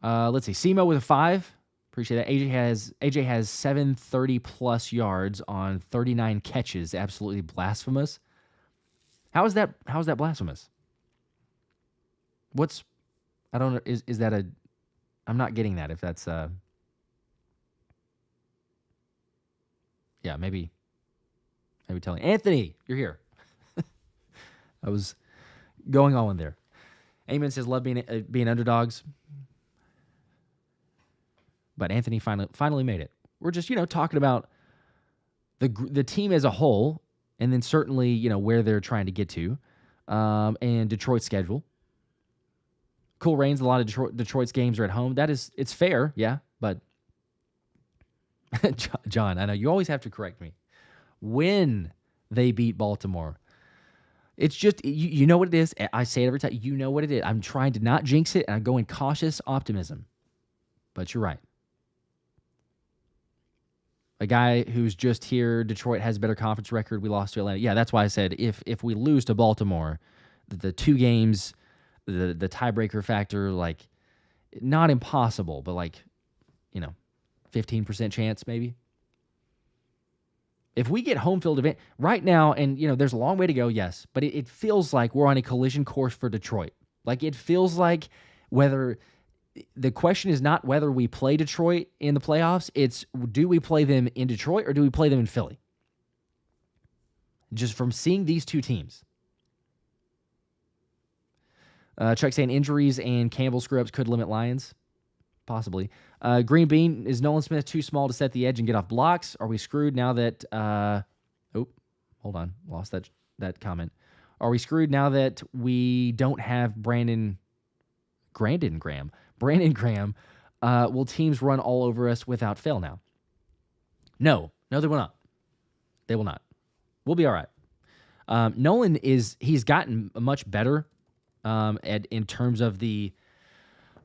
Let's see. SEMO with a 5. Appreciate that. AJ has 730-plus yards on 39 catches. Absolutely blasphemous. How is that blasphemous? I don't know, is that I'm not getting that if that's yeah, maybe telling Anthony, you're here. I was going on there. Eamon says love being underdogs. But Anthony finally made it. We're just, talking about the team as a whole. And then certainly, where they're trying to get to, and Detroit's schedule. Cool Rains, a lot of Detroit's games are at home. It's fair, yeah, but John, I know you always have to correct me. When they beat Baltimore, it's just, you know what it is. I say it every time. You know what it is. I'm trying to not jinx it, and I'm going cautious optimism. But you're right. A guy who's just here. Detroit has a better conference record. We lost to Atlanta. Yeah, that's why I said if we lose to Baltimore, the 2 games, the tiebreaker factor, like not impossible, but like 15% chance maybe. If we get home field advantage right now, and there's a long way to go, yes, but it feels like we're on a collision course for Detroit. Like it feels like the question is not whether we play Detroit in the playoffs, it's do we play them in Detroit or do we play them in Philly? Just from seeing these 2 teams. Chuck saying injuries and Campbell screw-ups could limit Lions. Possibly. Green Bean, is Nolan Smith too small to set the edge and get off blocks? Are we screwed now that... hold on. Lost that comment. Are we screwed now that we don't have Brandon Graham? Will teams run all over us without fail now? No, they will not. They will not. We'll be all right. Nolan he's gotten much better in terms of the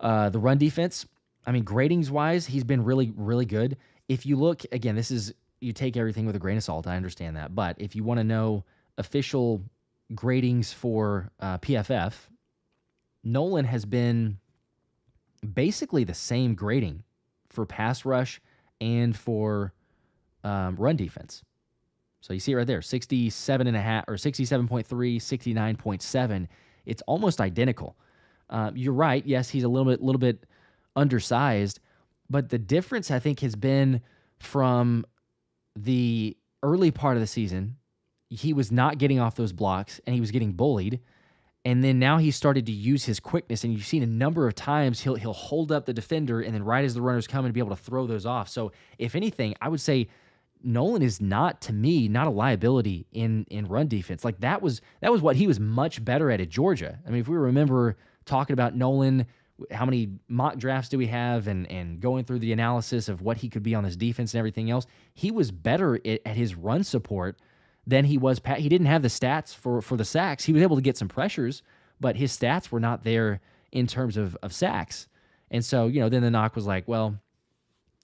run defense. I mean, gradings-wise, he's been really, really good. If you look, again, you take everything with a grain of salt. I understand that. But if you want to know official gradings for PFF, Nolan has been basically the same grading for pass rush and for run defense. So you see it right there, 67.5 or 67.3, 69.7. It's almost identical. You're right. Yes, he's a little bit undersized, but the difference I think has been from the early part of the season, he was not getting off those blocks and he was getting bullied. And then now he started to use his quickness, and you've seen a number of times he'll hold up the defender, and then right as the runners come in, be able to throw those off. So if anything, I would say Nolan is not a liability in run defense. Like that was what he was much better at Georgia. I mean, if we remember talking about Nolan, how many mock drafts do we have, and going through the analysis of what he could be on this defense and everything else, he was better at his run support than he was. He didn't have the stats for the sacks. He was able to get some pressures, but his stats were not there in terms of sacks. And so, then the knock was like, well,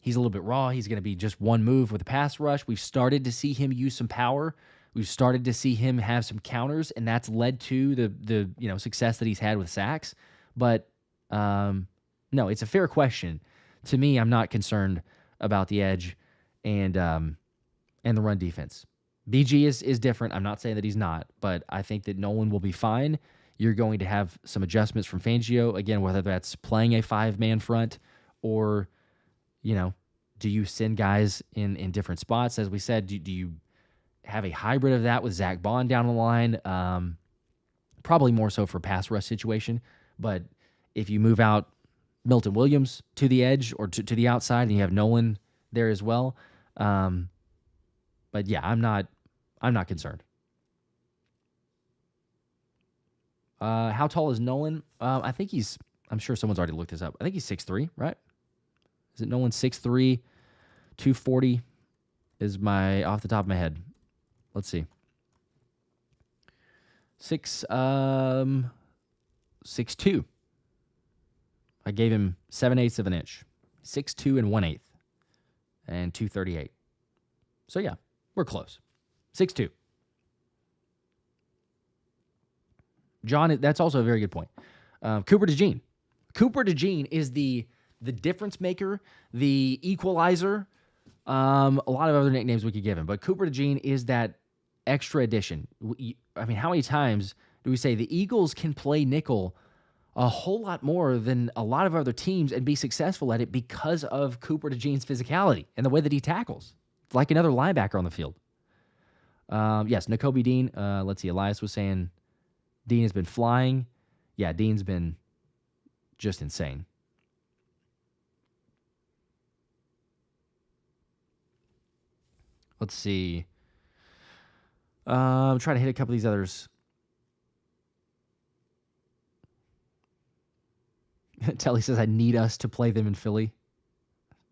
he's a little bit raw. He's going to be just one move with the pass rush. We've started to see him use some power. We've started to see him have some counters, and that's led to the success that he's had with sacks. But no, it's a fair question. To me, I'm not concerned about the edge and the run defense. BG is different. I'm not saying that he's not, but I think that Nolan will be fine. You're going to have some adjustments from Fangio, again, whether that's playing a 5-man front or, do you send guys in different spots? As we said, do you have a hybrid of that with Zack Baun down the line? Probably more so for pass rush situation, but if you move out Milton Williams to the edge or to the outside, and you have Nolan there as well. But yeah, I'm not concerned. How tall is Nolan? I'm sure someone's already looked this up. I think he's 6'3", right? Is it Nolan 6'3", 240 is off the top of my head. Let's see. 6'2". I gave him 7/8 of an inch. 6'2" and 1/8. And 238. So yeah, we're close. 6'2". John, that's also a very good point. Cooper DeJean. Cooper DeJean is the difference maker, the equalizer. A lot of other nicknames we could give him, but Cooper DeJean is that extra addition. I mean, how many times do we say the Eagles can play nickel a whole lot more than a lot of other teams and be successful at it because of Cooper DeJean's physicality and the way that he tackles? It's like another linebacker on the field. Yes, Nakobe Dean. Let's see. Elias was saying Dean has been flying. Yeah, Dean's been just insane. Let's see. I'm trying to hit a couple of these others. Telly says, I need us to play them in Philly.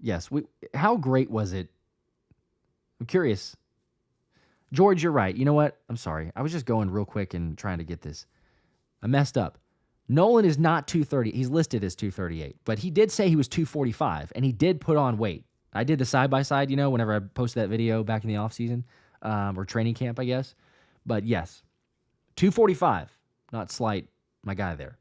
Yes. How great was it? I'm curious. George, you're right. You know what? I'm sorry. I was just going real quick and trying to get this. I messed up. Nolan is not 230. He's listed as 238, but he did say he was 245, and he did put on weight. I did the side-by-side, whenever I posted that video back in the offseason, or training camp, I guess. But yes, 245, not slight, my guy there.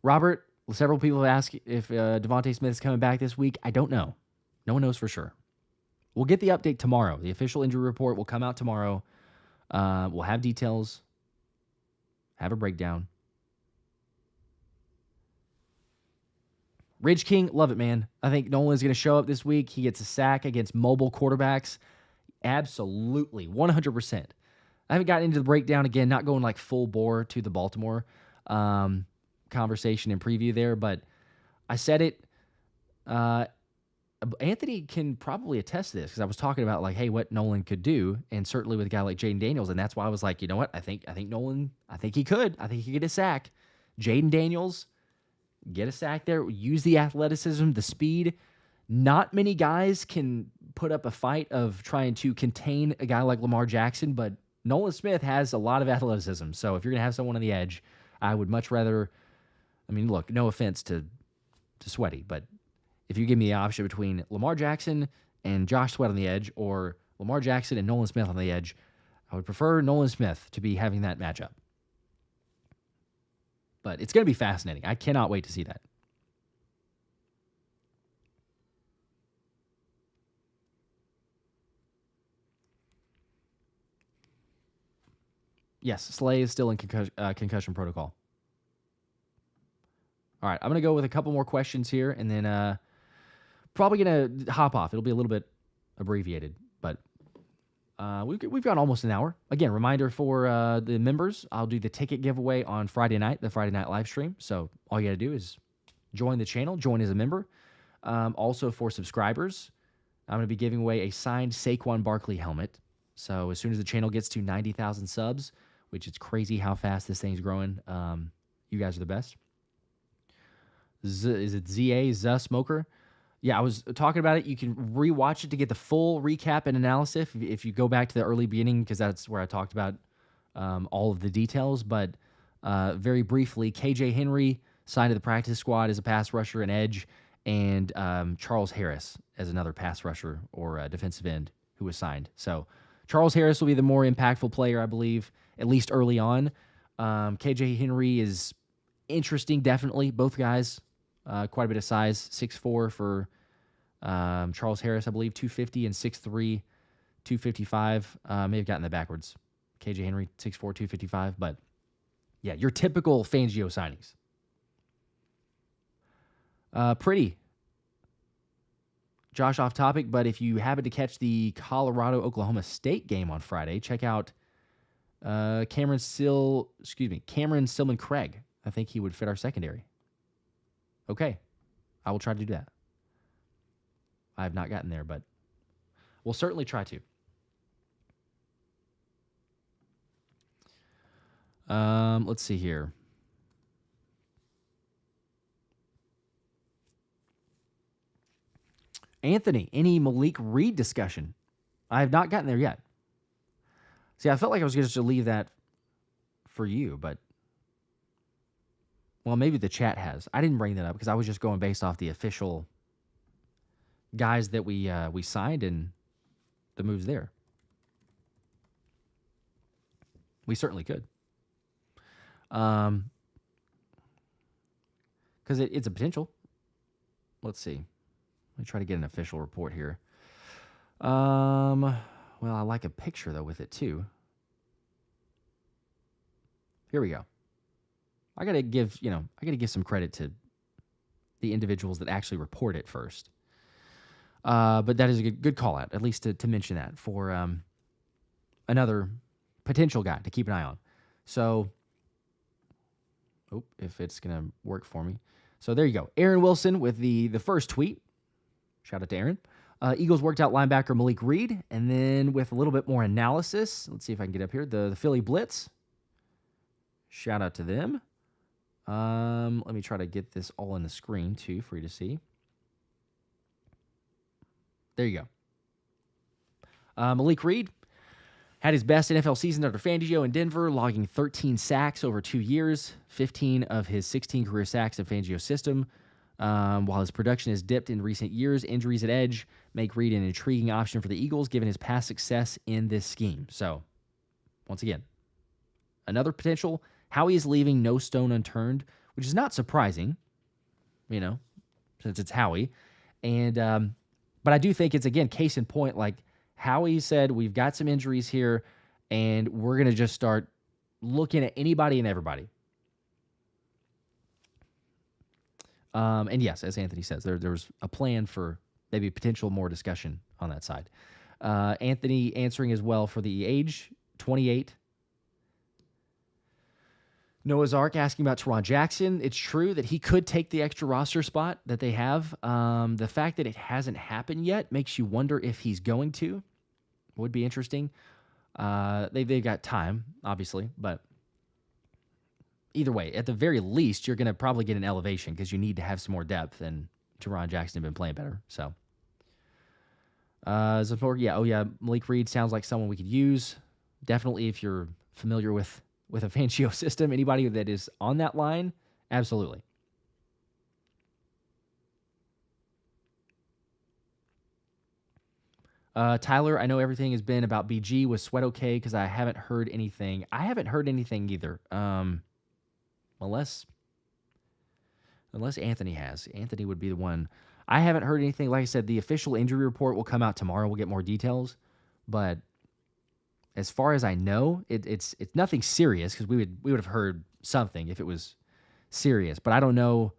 Robert, several people have asked if Devonta Smith is coming back this week. I don't know. No one knows for sure. We'll get the update tomorrow. The official injury report will come out tomorrow. We'll have details, have a breakdown. Ridge King, love it, man. I think Nolan's going to show up this week. He gets a sack against mobile quarterbacks. Absolutely, 100%. I haven't gotten into the breakdown again, not going like full bore to the Baltimore conversation and preview there, but I said it. Anthony can probably attest to this because I was talking about like, hey, what Nolan could do, and certainly with a guy like Jaden Daniels, and that's why I was like, you know what, I think Nolan, I think he could get a sack. Jaden Daniels, get a sack there, use the athleticism, the speed. Not many guys can put up a fight of trying to contain a guy like Lamar Jackson, but Nolan Smith has a lot of athleticism. So if you're gonna have someone on the edge, I would much rather. I mean, look, no offense to Sweaty, but if you give me the option between Lamar Jackson and Josh Sweat on the edge or Lamar Jackson and Nolan Smith on the edge, I would prefer Nolan Smith to be having that matchup. But it's going to be fascinating. I cannot wait to see that. Yes, Slay is still in concussion protocol. All right, I'm going to go with a couple more questions here, and then probably going to hop off. It'll be a little bit abbreviated, but we've got almost an hour. Again, reminder for the members, I'll do the ticket giveaway on Friday night, the Friday night live stream. So all you got to do is join the channel, join as a member. Also for subscribers, I'm going to be giving away a signed Saquon Barkley helmet. So as soon as the channel gets to 90,000 subs, which is crazy how fast this thing's growing, you guys are the best. Is it ZA Smoker? Yeah, I was talking about it. You can rewatch it to get the full recap and analysis if you go back to the early beginning, because that's where I talked about all of the details. But very briefly, KJ Henry signed to the practice squad as a pass rusher and edge, and Charles Harris as another pass rusher or defensive end who was signed. So Charles Harris will be the more impactful player, I believe, at least early on. KJ Henry is interesting, definitely. Both guys. Quite a bit of size, 6'4" for Charles Harris, I believe, 250, and 6'3", 255. May have gotten that backwards. KJ Henry, 6'4", 255. But, yeah, your typical Fangio signings. Pretty. Josh, off topic, but if you happen to catch the Colorado-Oklahoma State game on Friday, check out Cameron Stillman-Craig. I think he would fit our secondary. Okay, I will try to do that. I have not gotten there, but we'll certainly try to. Let's see here. Anthony, any Malik Reed discussion? I have not gotten there yet. See, I felt like I was going to leave that for you, but well, maybe the chat has. I didn't bring that up because I was just going based off the official guys that we signed and the moves there. We certainly could. Because it's a potential. Let's see. Let me try to get an official report here. Well, I like a picture, though, with it, too. Here we go. I gotta give some credit to the individuals that actually report it first. But that is a good call out, at least to mention that for another potential guy to keep an eye on. So, if it's gonna work for me. So there you go. Aaron Wilson with the first tweet. Shout out to Aaron. Eagles worked out linebacker Malik Reed, and then with a little bit more analysis, let's see if I can get up here. The Philly Blitz. Shout out to them. Let me try to get this all in the screen, too, for you to see. There you go. Malik Reed, Had his best NFL season under Fangio in Denver, logging 13 sacks over 2 years, 15 of his 16 career sacks in Fangio's system. While his production has dipped in recent years, injuries at edge make Reed an intriguing option for the Eagles, given his past success in this scheme. So, once again, another potential. Howie is leaving no stone unturned, which is not surprising, since it's Howie. And but I do think it's, again, case in point, like Howie said, we've got some injuries here, and we're going to just start looking at anybody and everybody. And yes, as Anthony says, there was a plan for maybe potential more discussion on that side. Anthony answering as well for the age, 28. Noah's Ark asking about Teron Jackson. It's true that he could take the extra roster spot that they have. The fact that it hasn't happened yet makes you wonder if he's going to. Would be interesting. They've got time, obviously, but either way, at the very least, you're going to probably get an elevation because you need to have some more depth, and Teron Jackson has been playing better. So, Malik Reed sounds like someone we could use. Definitely, if you're familiar with a Fangio system, anybody that is on that line, absolutely. Tyler, I know everything has been about BG. Was Sweat okay? Because I haven't heard anything. I haven't heard anything either. Unless Anthony has. Anthony would be the one. I haven't heard anything. Like I said, the official injury report will come out tomorrow. We'll get more details. But as far as I know, it's nothing serious, because we would have heard something if it was serious. But I don't know.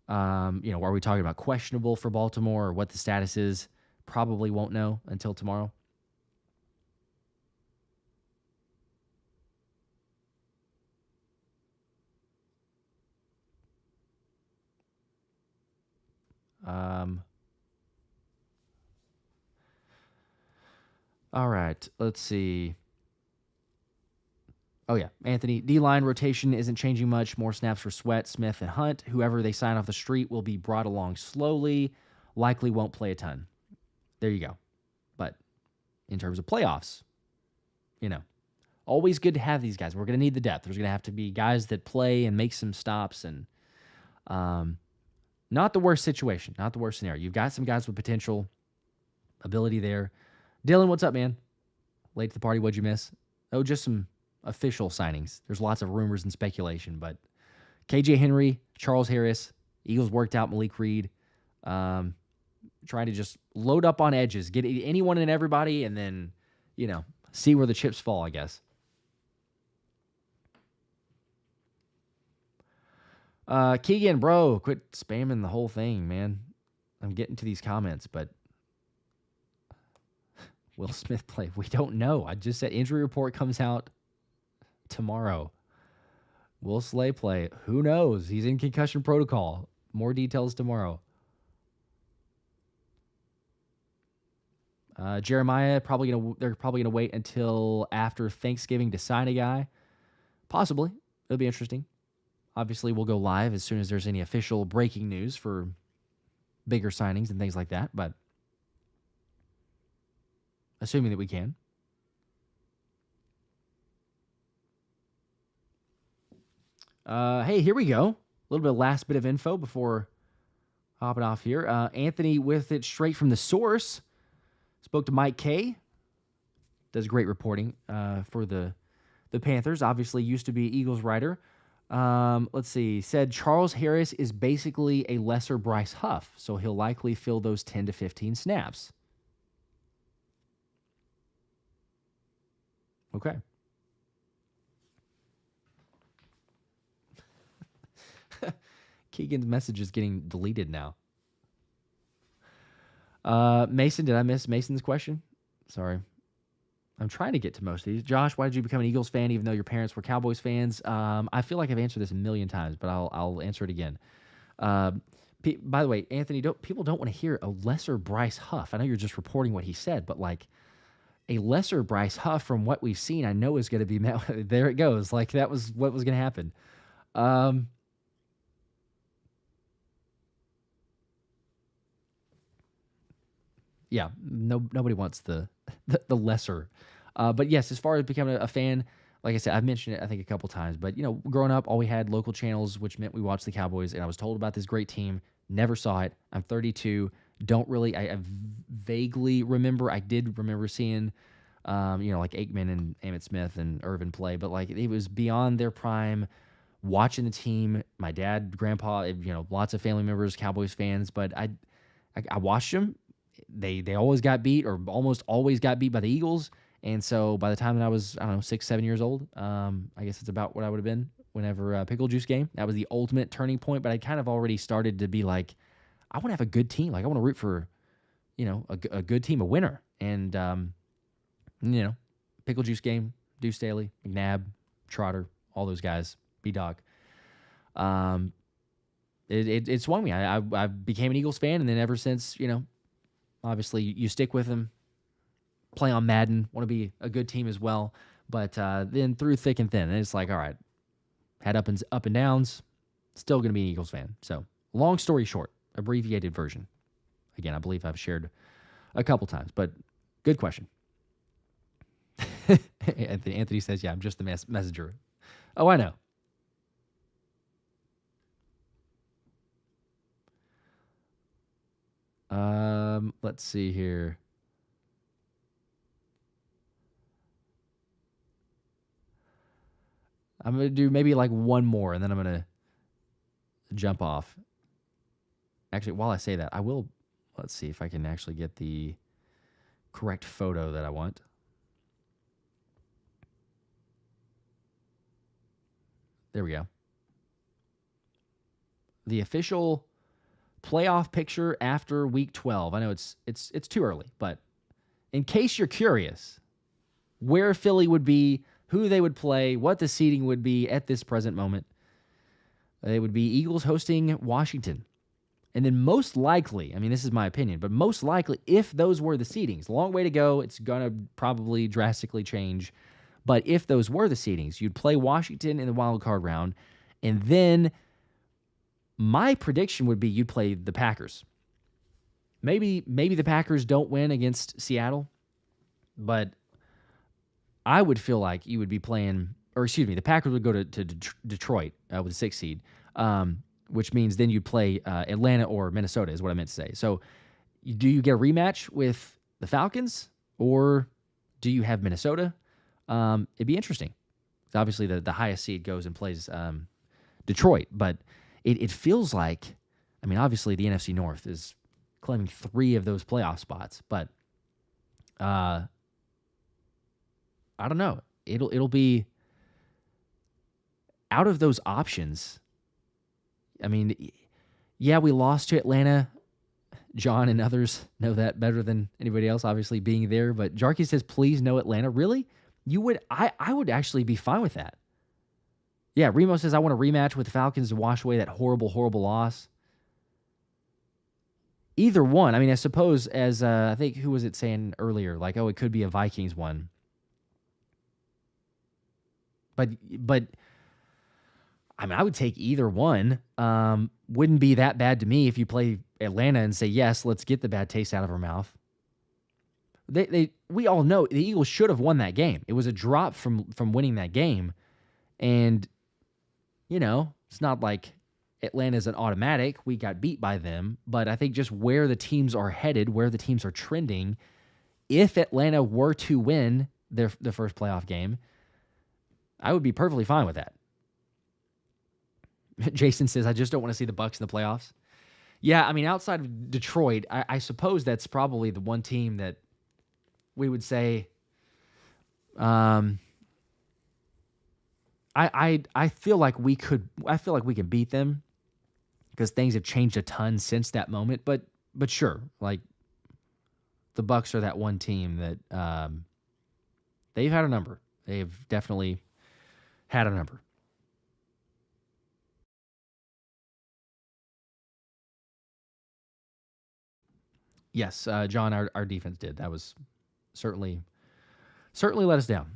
Are we talking about questionable for Baltimore or what the status is? Probably won't know until tomorrow. All right, let's see. Oh, yeah, Anthony. D-line rotation isn't changing much. More snaps for Sweat, Smith, and Hunt. Whoever they sign off the street will be brought along slowly. Likely won't play a ton. There you go. But in terms of playoffs, always good to have these guys. We're going to need the depth. There's going to have to be guys that play and make some stops, and not the worst situation, not the worst scenario. You've got some guys with potential ability there. Dylan, what's up, man? Late to the party, what'd you miss? Oh, just some official signings. There's lots of rumors and speculation, but KJ Henry, Charles Harris, Eagles worked out Malik Reed. Trying to just load up on edges, get anyone and everybody, and then, see where the chips fall, I guess. Keegan, bro, quit spamming the whole thing, man. I'm getting to these comments, but will Smith play? We don't know. I just said injury report comes out tomorrow. Will Slay play? Who knows? He's in concussion protocol. More details tomorrow. Jeremiah, they're probably gonna wait until after Thanksgiving to sign a guy. Possibly. It'll be interesting. Obviously, we'll go live as soon as there's any official breaking news for bigger signings and things like that, but assuming that we can. Hey, here we go. A little bit of last bit of info before hopping off here. Anthony with it straight from the source. Spoke to Mike K. Does great reporting for the Panthers. Obviously used to be Eagles writer. Let's see. Said Charles Harris is basically a lesser Bryce Huff, so he'll likely fill those 10 to 15 snaps. Okay. Keegan's message is getting deleted now. Mason, did I miss Mason's question? Sorry. I'm trying to get to most of these. Josh, why did you become an Eagles fan even though your parents were Cowboys fans? I feel like I've answered this a million times, but I'll answer it again. By the way, Anthony, people don't want to hear a lesser Bryce Huff. I know you're just reporting what he said, but like a lesser Bryce Huff from what we've seen, I know is going to be met. There it goes. Like that was what was going to happen. Yeah, nobody wants the lesser. But yes, as far as becoming a fan, like I said, I've mentioned it I think a couple times. But growing up, all we had local channels, which meant we watched the Cowboys, and I was told about this great team. Never saw it. I'm 32. Don't really. I vaguely remember. I did remember seeing, like Aikman and Emmitt Smith and Irvin play, but like it was beyond their prime. Watching the team, my dad, grandpa, lots of family members, Cowboys fans, but I watched them. They always got beat, or almost always got beat by the Eagles. And so by the time that I was, 6, 7 years old, I guess it's about what I would have been whenever Pickle Juice game. That was the ultimate turning point. But I kind of already started to be like, I want to have a good team. Like I want to root for, a good team, a winner. And, Pickle Juice game, Deuce Staley, McNabb, Trotter, all those guys, B-Dog. It swung me. I became an Eagles fan, and then ever since, obviously you stick with them, play on Madden, want to be a good team as well. But then through thick and thin, and it's like, all right, had up and downs, still going to be an Eagles fan. So long story short, abbreviated version. Again, I believe I've shared a couple times, but good question. Anthony says, yeah, I'm just the messenger. Oh, I know. Let's see here. I'm going to do maybe like one more, and then I'm going to jump off. Actually, while I say that, let's see if I can actually get the correct photo that I want. There we go. The official playoff picture after week 12. I know it's too early, but in case you're curious, where Philly would be, who they would play, what the seeding would be at this present moment, it would be Eagles hosting Washington. And then most likely, this is my opinion, but most likely if those were the seedings, long way to go, it's going to probably drastically change. But if those were the seedings, you'd play Washington in the wild card round, and then my prediction would be you'd play the Packers. Maybe the Packers don't win against Seattle, but I would feel like you would be playing, or excuse me, the Packers would go to Detroit with the 6th seed, which means then you'd play Atlanta or Minnesota is what I meant to say. So do you get a rematch with the Falcons, or do you have Minnesota? It'd be interesting. Obviously, the highest seed goes and plays Detroit, but it feels like, obviously the NFC North is claiming 3 of those playoff spots, but I don't know. It'll be out of those options. Yeah, we lost to Atlanta. John and others know that better than anybody else, obviously being there. But Jarkey says, please no Atlanta. Really? You would? I would actually be fine with that. Yeah, Remo says, I want a rematch with the Falcons to wash away that horrible, horrible loss. Either one. I suppose as, I think, who was it saying earlier? Like, it could be a Vikings one. But I would take either one. Wouldn't be that bad to me if you play Atlanta and say, yes, let's get the bad taste out of our mouth. We all know the Eagles should have won that game. It was a drop from winning that game. And, it's not like Atlanta's an automatic. We got beat by them. But I think just where the teams are headed, where the teams are trending, if Atlanta were to win the first playoff game, I would be perfectly fine with that. Jason says, I just don't want to see the Bucs in the playoffs. Yeah, outside of Detroit, I suppose that's probably the one team that we would say, I feel like we can beat them because things have changed a ton since that moment. But sure, like the Bucs are that one team that they've had a number. They've definitely had a number. Yes, John, our defense did. That was certainly let us down.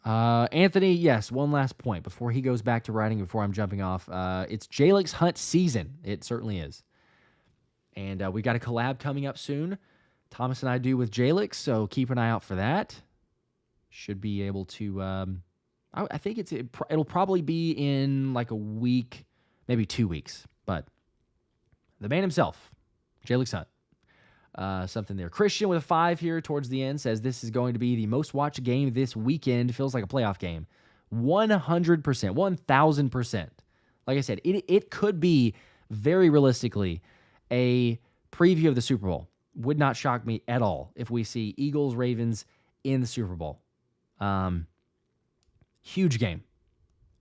Anthony, yes, one last point before he goes back to writing, before I'm jumping off. It's Jalyx hunt season. It certainly is. And we got a collab coming up soon. Thomas and I do with Jalyx, so keep an eye out for that. Should be able to. I think it'll probably be in like a week, maybe 2 weeks. But the man himself, Jalyx Hunt. Something there. Christian with a 5 here towards the end says this is going to be the most watched game this weekend. Feels like a playoff game. 100%, 1,000%. Like I said, it could be very realistically a preview of the Super Bowl. Would not shock me at all if we see Eagles, Ravens in the Super Bowl. Huge game.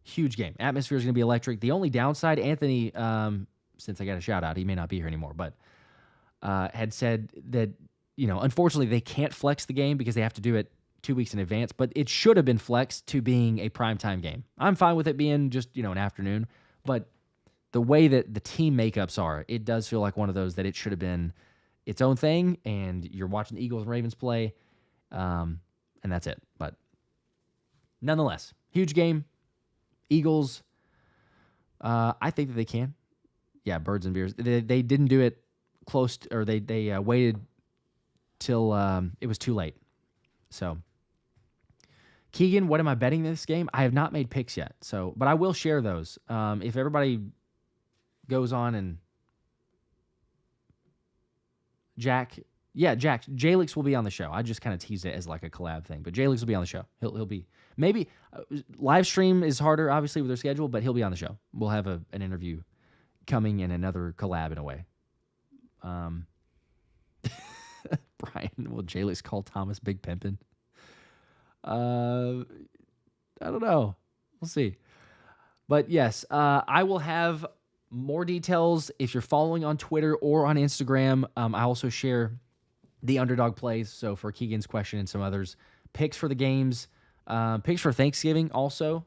Huge game. Atmosphere is going to be electric. The only downside, Anthony, since I got a shout out, he may not be here anymore, but had said that, unfortunately they can't flex the game because they have to do it 2 weeks in advance, but it should have been flexed to being a primetime game. I'm fine with it being just, an afternoon, but the way that the team makeups are, it does feel like one of those that it should have been its own thing, and you're watching the Eagles and Ravens play, and that's it. But nonetheless, huge game. Eagles, I think that they can. Yeah, birds and beers. They didn't do it close to, or they waited till it was too late. So, Keegan, what am I betting this game? I have not made picks yet. So, but I will share those. If everybody goes on and Jalyx will be on the show. I just kind of teased it as like a collab thing, but Jalyx will be on the show. He'll be maybe live stream is harder, obviously, with their schedule, but he'll be on the show. We'll have an interview coming in, another collab in a way. Brian, will Jalyx call Thomas Big Pimpin'? I don't know. We'll see. But yes, I will have more details if you're following on Twitter or on Instagram. I also share the underdog plays. So for Keegan's question and some others, picks for the games, picks for Thanksgiving also.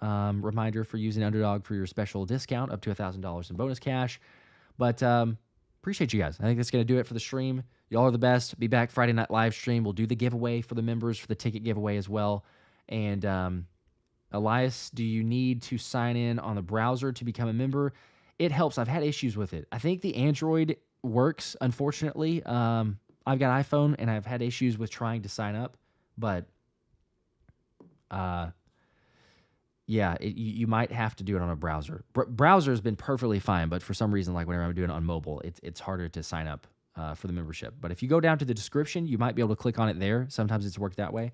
Reminder for using underdog for your special discount up to $1,000 in bonus cash. But appreciate you guys. I think that's going to do it for the stream. Y'all are the best. Be back Friday night live stream. We'll do the giveaway for the members for the ticket giveaway as well. And Elias, do you need to sign in on the browser to become a member? It helps. I've had issues with it. I think the Android works, unfortunately. I've got iPhone, and I've had issues with trying to sign up. But, you might have to do it on a browser. Browser has been perfectly fine, but for some reason, like whenever I'm doing it on mobile, it's harder to sign up for the membership. But if you go down to the description, you might be able to click on it there. Sometimes it's worked that way.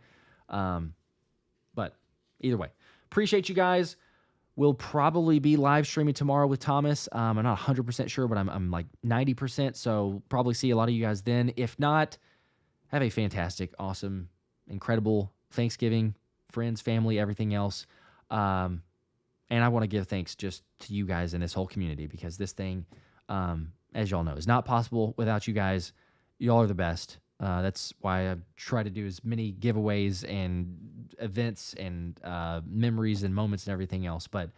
But either way, appreciate you guys. We'll probably be live streaming tomorrow with Thomas. I'm not 100% sure, but I'm like 90%. So probably see a lot of you guys then. If not, have a fantastic, awesome, incredible Thanksgiving, friends, family, everything else. And I want to give thanks just to you guys and this whole community, because this thing, as y'all know, is not possible without you guys. Y'all are the best. That's why I try to do as many giveaways and events and memories and moments and everything else. But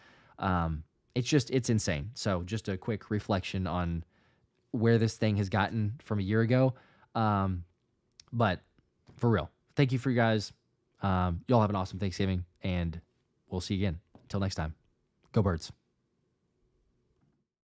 it's insane. So just a quick reflection on where this thing has gotten from a year ago. But for real, thank you for you guys. Y'all have an awesome Thanksgiving, and we'll see you again. Until next time, go Birds.